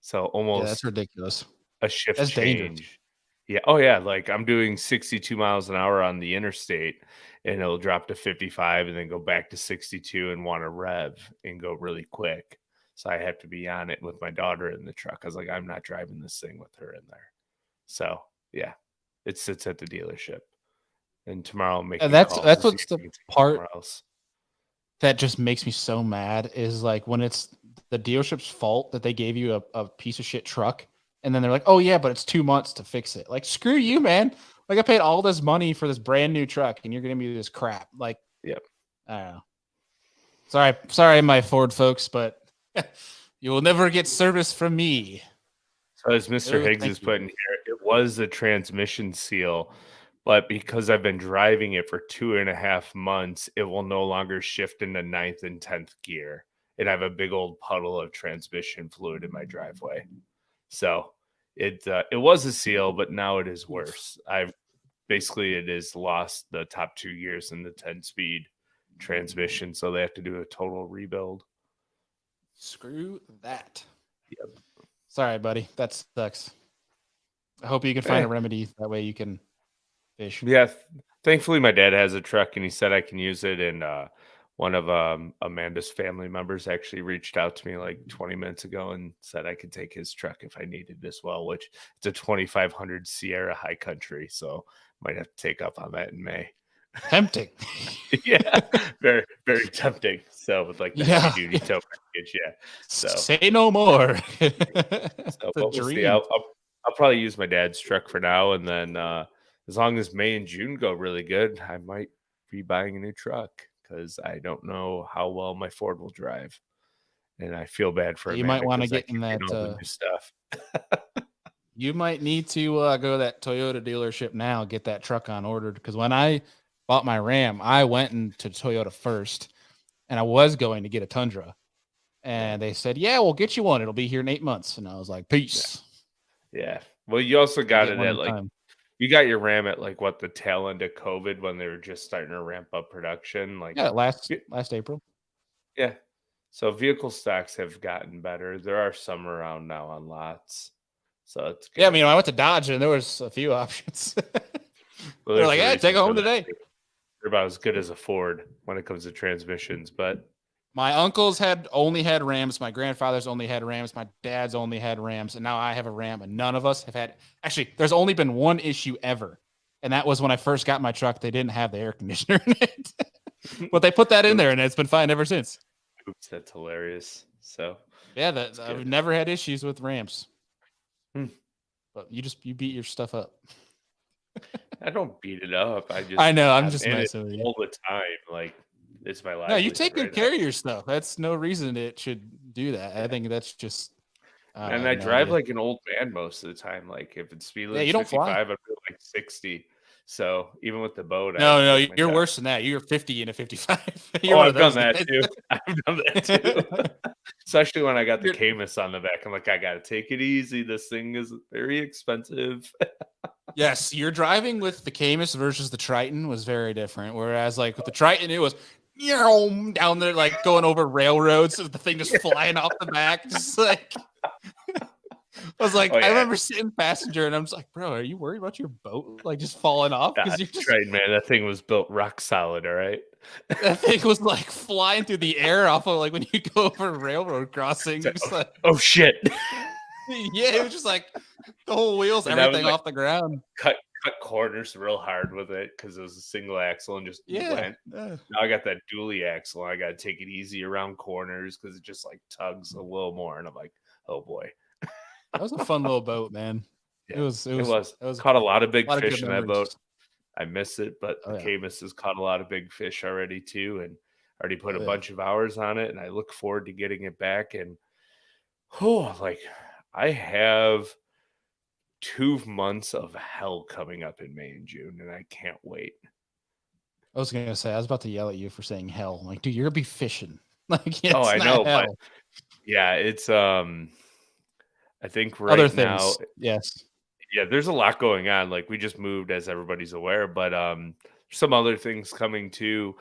So Yeah, almost that's ridiculous. a shift That's dangerous. change. Yeah. Oh yeah. Like I'm doing 62 miles an hour on the interstate and it'll drop to 55 and then go back to 62 and want to rev and go really quick. So I have to be on it with my daughter in the truck. I was like, I'm not driving this thing with her in there. So yeah, it sits at the dealership. And tomorrow I'll make And calls to that's see what's if the we can take it part somewhere else. that just makes me so mad is like when it's the dealership's fault that they gave you a piece of shit truck and then they're like, oh yeah, but it's 2 months to fix it. Like, screw you, man. Like, I paid all this money for this brand new truck and you're gonna be this crap. Like, Yep. I don't know. Sorry, my Ford folks, but you will never get service from me. So as Mr. Oh, Higgs thank is you. putting here, it was a transmission seal, but because I've been driving it for 2.5 months, it will no longer shift into 9th and 10th gear. And I have a big old puddle of transmission fluid in my driveway. So it was a seal, but now it is worse. It has lost the top 2 gears in the 10-speed transmission, so they have to do a total rebuild. Screw that. Yep. Sorry, buddy. That sucks. I hope you can find Eh. a remedy. That way you can fish. Yeah, thankfully my dad has a truck and he said I can use it. And one of Amanda's family members actually reached out to me like 20 minutes ago and said I could take his truck if I needed as well, which it's a 2500 Sierra High Country, so might have to take up on that in May. Tempting. Yeah, very very tempting. So with like the heavy duty tow package, yeah. So Say no more. so It's a but we'll see. dream. I'll probably use my dad's truck for now, and then as long as May and June go really good, I might be buying a new truck because I don't know how well my Ford will drive, and I feel bad for You Amanda might want to 'cause I get in keep getting that. all the new stuff. You might need to go to that Toyota dealership now, get that truck on order. Because when I bought my Ram, I went into Toyota first, and I was going to get a Tundra, and they said, "Yeah, we'll get you one. It'll be here in 8 months." And I was like, "Peace." Yeah. Well, you also got Get it one at in like time. you got your Ram at like what, the tail end of COVID when they were just starting to ramp up production. Like Yeah, last y- April. yeah. So vehicle stocks have gotten better. There are some around now on lots. So it's good. Yeah, I mean, I went to Dodge, and there was a few options. Well, They're there's like, a "Hey, reason take it for home that, today." too. They're about as good as a Ford when it comes to transmissions, but My uncles had only had Rams. My grandfather's only had Rams. My dad's only had Rams, and now I have a Ram. And none of us have had. Actually, there's only been one issue ever, and that was when I first got my truck. They didn't have the air conditioner in it, but they put that in there, and it's been fine ever since. oops, that's hilarious. So Yeah, That's I've good. never had issues with Rams. Hmm. But you beat your stuff up. I don't beat it up. I just I know. I'm just in it messing with you. all the time. Like it's my life. No, you take good care of your stuff. That's no reason it should do that. I think that's just. And have I no drive idea. like an old man most of the time. Like if it's speed Yeah, limit's you don't fly. 55, I'm doing like 60. So even with the boat, I No, take my you're time. worse than that. You're 50 and a 55. You're Oh, one I've of those done that guys. too. I've done that too. Especially when I got the You're- Camus on the back. I'm like, I gotta take it easy. This thing is very expensive. Yes, you're driving with the Camus versus the Triton was very different. Whereas, like with the Triton, it was down there, like going over railroads, so the thing just flying off the back, just like. I was like, Oh, I yeah. remember sitting passenger, and I'm just like, bro, are you worried about your boat like just falling off? God, Because you're just right, man. That thing was built rock solid. All right. that thing was like flying through the air off of like when you go over railroad crossings. Just like, Oh shit. yeah, it was just like the whole wheels, And that was, everything like, off the ground. cut corners real hard with it because it was a single axle and just Yeah. went. Now I got that dually axle. I got to take it easy around corners because it just like tugs a little more. And I'm like, oh boy. That was a fun little boat, man. Yeah, It was caught a lot of big a lot of fish good in that boat. memories. I miss it, but Oh, the yeah. Camus has caught a lot of big fish already too, and already put Oh, a yeah. bunch of hours on it. And I look forward to getting it back. And like I have 2 months of hell coming up in May and June, and I can't wait. I was gonna say I was about to yell at you for saying hell. Like, dude, you're gonna be fishing. Like, it's Oh, I not know, but hell. yeah, it's I think Other right now, things, yes. yeah, there's a lot going on. Like we just moved, as everybody's aware, but some other things coming too.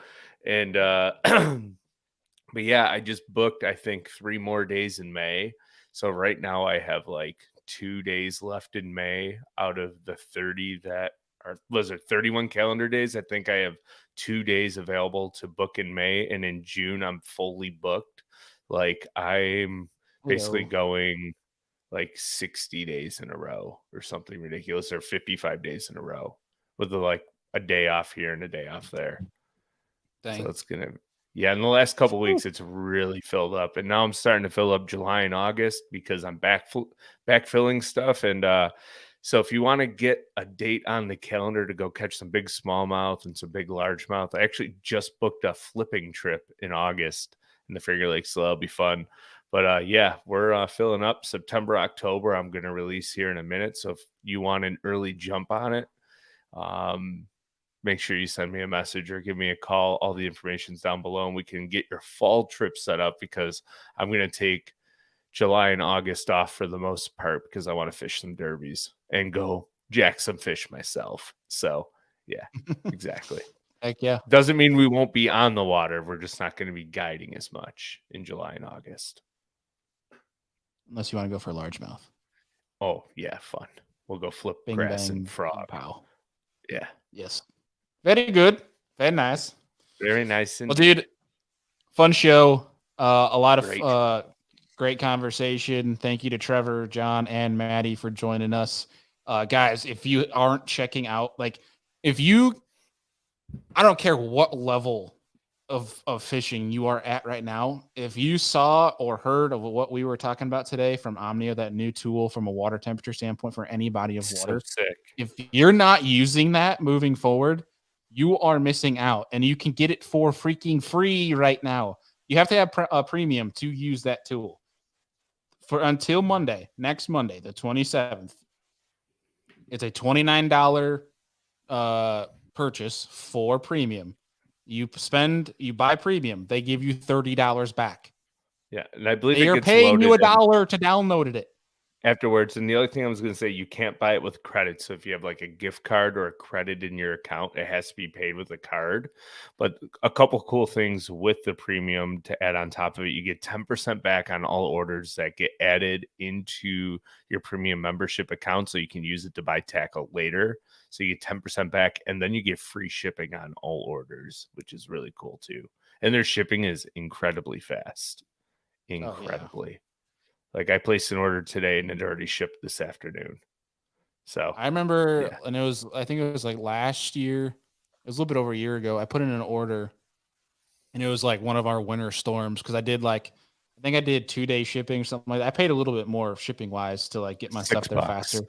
And but yeah, I just booked, I think, 3 more days in May. So right now I have like 2 days left in May out of the 30 that are, was it 31 calendar days? I think I have 2 days available to book in May, and in June I'm fully booked. Like I'm basically Hello. going like 60 days in a row or something ridiculous, or 55 days in a row with like a day off here and a day off there. Dang. So it's gonna, yeah, in the last couple Whew. weeks it's really filled up, and now I'm starting to fill up July and August because I'm backfilling stuff. And so if you want to get a date on the calendar to go catch some big smallmouth and some big largemouth, I actually just booked a flipping trip in August in the Finger Lakes, so that'll be fun. But yeah, we're filling up September, October. I'm going to release here in a minute. So if you want an early jump on it, make sure you send me a message or give me a call. All the information's down below, and we can get your fall trip set up, because I'm going to take July and August off for the most part because I want to fish some derbies and go jack some fish myself. So yeah, exactly. Heck yeah. Doesn't mean we won't be on the water. We're just not going to be guiding as much in July and August. Unless you want to go for a largemouth. Oh, yeah, fun. We'll go flip Bing, grass bang, and frog. pow. Yeah. Yes. Very good. Very nice. Very nice. Well, dude, fun show. A lot Great. of great conversation. Thank you to Trevor, John, and Maddie for joining us. Guys, if you aren't checking out, like, I don't care what level of fishing you are at right now. If you saw or heard of what we were talking about today from Omnia, that new tool from a water temperature standpoint for any body of water, So sick. if you're not using that moving forward, you are missing out, and you can get it for freaking free right now. You have to have a premium to use that tool for until Monday, next Monday, the 27th. It's a $29 purchase for premium. You buy premium, they give you $30 back. Yeah, and I believe They it are gets paying you loaded $1 to download it. afterwards. And the other thing I was going to say, you can't buy it with credit. So if you have like a gift card or a credit in your account, it has to be paid with a card. But a couple cool things with the premium to add on top of it: you get 10% back on all orders that get added into your premium membership account, so you can use it to buy tackle later. So you get 10% back, and then you get free shipping on all orders, which is really cool too. And their shipping is incredibly fast. Incredibly. Oh, yeah. Like I placed an order today and it already shipped this afternoon. So I remember, yeah. and I think it was like last year, it was a little bit over a year ago. I put in an order, and it was like one of our winter storms, because I think I did 2-day shipping or something like that. I paid a little bit more shipping wise to like get my stuff there $6. faster.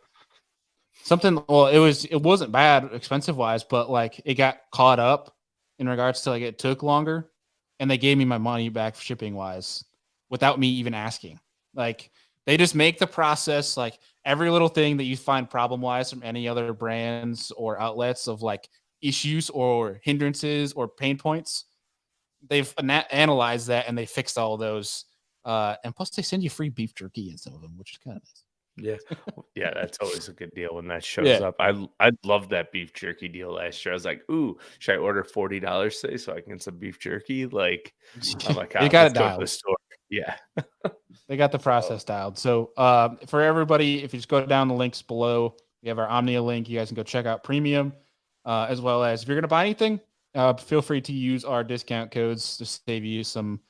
Something, well, it wasn't bad expensive wise, but like it got caught up in regards to like it took longer, and they gave me my money back shipping wise without me even asking. Like, they just make the process, like every little thing that you find problem wise from any other brands or outlets of like issues or hindrances or pain points, they've analyzed that and they fixed all those. And plus they send you free beef jerky and some of them, which is kind of nice. Yeah. Yeah, that's always a good deal when that shows up. I loved that beef jerky deal last year. I was like, ooh, should I order $40 today so I can get some beef jerky? Like, I'm like, They got it let's go to dialed. the store. Yeah. They got the process dialed. So for everybody, if you just go down the links below, we have our Omnia link. You guys can go check out premium, as well as if you're going to buy anything, feel free to use our discount codes to save you some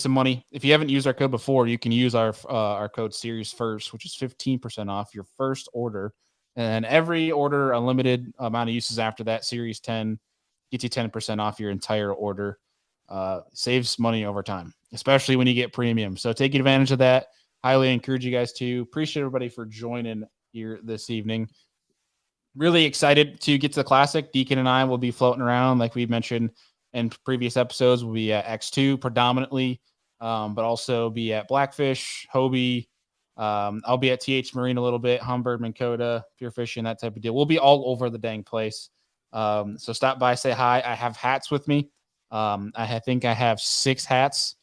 money. If you haven't used our code before, you can use our code Series First, which is 15% off your first order. And every order, unlimited amount of uses after that, Series 10 gets you 10% off your entire order. Saves money over time, especially when you get premium. So take advantage of that. Highly encourage you guys to. Appreciate everybody for joining here this evening. Really excited to get to the Classic. Deacon and I will be floating around, like we mentioned in previous episodes. We'll be at X2 predominantly, but also be at Blackfish, Hobie. I'll be at TH Marine a little bit, Humbird, Minn Kota, Pure Fishing, that type of deal. We'll be all over the dang place. So stop by, say hi. I have hats with me. I think I have 6 hats.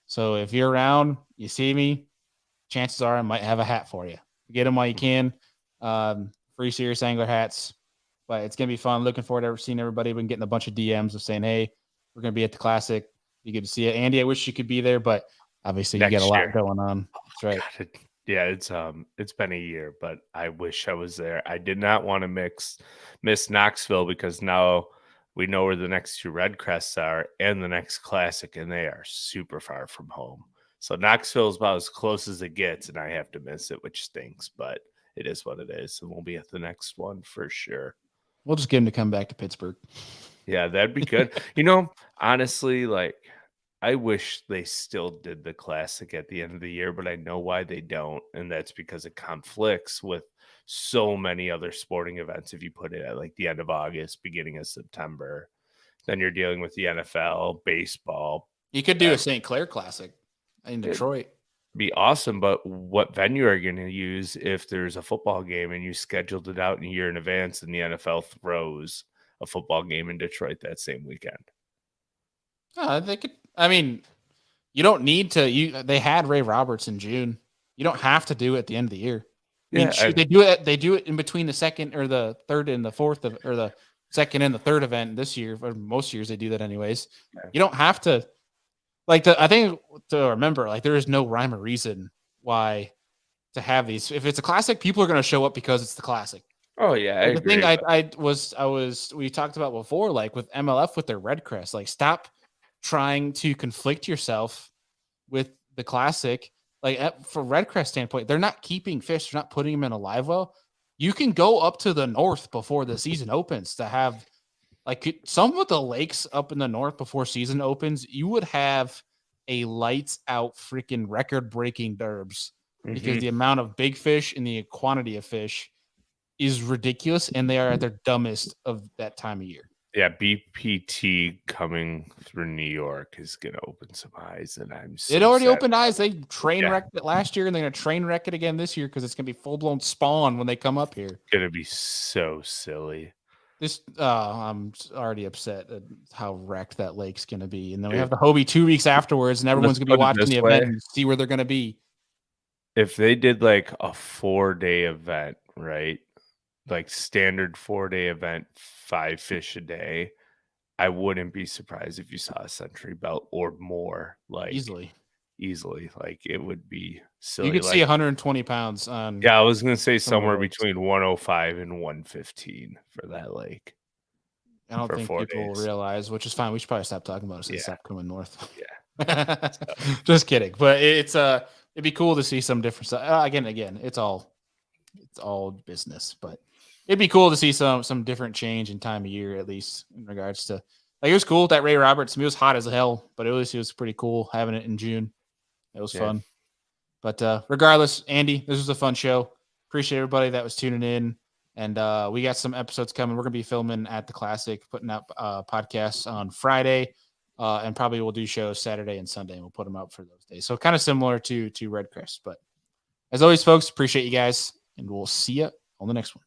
So if you're around, you see me, chances are I might have a hat for you. Get them while you can. Free serious angler hats. But it's going to be fun. Looking forward to seeing everybody. We've been getting a bunch of DMs of saying, hey, we're going to be at the Classic. Be good to see you. Andy, I wish you could be there, but obviously you got a lot going on. That's right. God, it's been a year, but I wish I was there. I did not want to miss Knoxville because now we know where the next 2 Red Crests are and the next Classic, and they are super far from home. So Knoxville is about as close as it gets, and I have to miss it, which stinks, but it is what it is, and we'll be at the next one for sure. We'll just get him to come back to Pittsburgh. Yeah, that'd be good. Honestly, like, I wish they still did the Classic at the end of the year, but I know why they don't, and that's because it conflicts with so many other sporting events. If you put it at like the end of August, beginning of September, then you're dealing with the NFL, baseball. You could do a St. Clair Classic in Detroit. Be awesome, but what venue are you going to use if there's a football game and you scheduled it out a year in advance and the NFL throws a football game in Detroit that same weekend? They could. I mean, you don't need to. They had Ray Roberts in June. You don't have to do it at the end of the year. They do it. They do it in between the second or the third and the fourth or the second and the third event this year. Or most years they do that anyways. You don't have to. I think to remember, there is no rhyme or reason why to have these. If it's a Classic, people are going to show up because it's the Classic. Oh yeah, the thing we talked about before, with MLF with their Red Crest, stop trying to conflict yourself with the Classic. For Red Crest standpoint, they're not keeping fish, they're not putting them in a live well. You can go up to the north before the season opens to have. Some of the lakes up in the north before season opens, you would have a lights out freaking record breaking derbs because the amount of big fish and the quantity of fish is ridiculous, and they are at their dumbest of that time of year. Yeah, BPT coming through New York is going to open some eyes, and it already opened eyes. They train wrecked it last year, and they're going to train wreck it again this year because it's going to be full blown spawn when they come up here. It's going to be so silly. I'm already upset at how wrecked that lake's going to be. And then we have the Hobie 2 weeks afterwards, and everyone's going to be watching the event and see where they're going to be. If they did a 4-day event, right? Standard 4-day event, 5 fish a day, I wouldn't be surprised if you saw a century belt or more. Easily. It would be silly. You could see 120 pounds on. Yeah, I was going to say somewhere between 105 and 115 for that lake. I don't think people will realize, which is fine. We should probably stop talking about it since stop coming north. Yeah. Just kidding. But it'd be cool to see some different stuff. Again, it's all business, but it'd be cool to see some different change in time of year, at least in regards to it was cool that Ray Roberts. It was hot as hell, but it was pretty cool having it in June. It was fun. But regardless, Andy, this was a fun show. Appreciate everybody that was tuning in. And we got some episodes coming. We're going to be filming at the Classic, putting out podcasts on Friday, and probably we'll do shows Saturday and Sunday, and we'll put them out for those days. So kind of similar to Red Crest. But as always, folks, appreciate you guys, and we'll see you on the next one.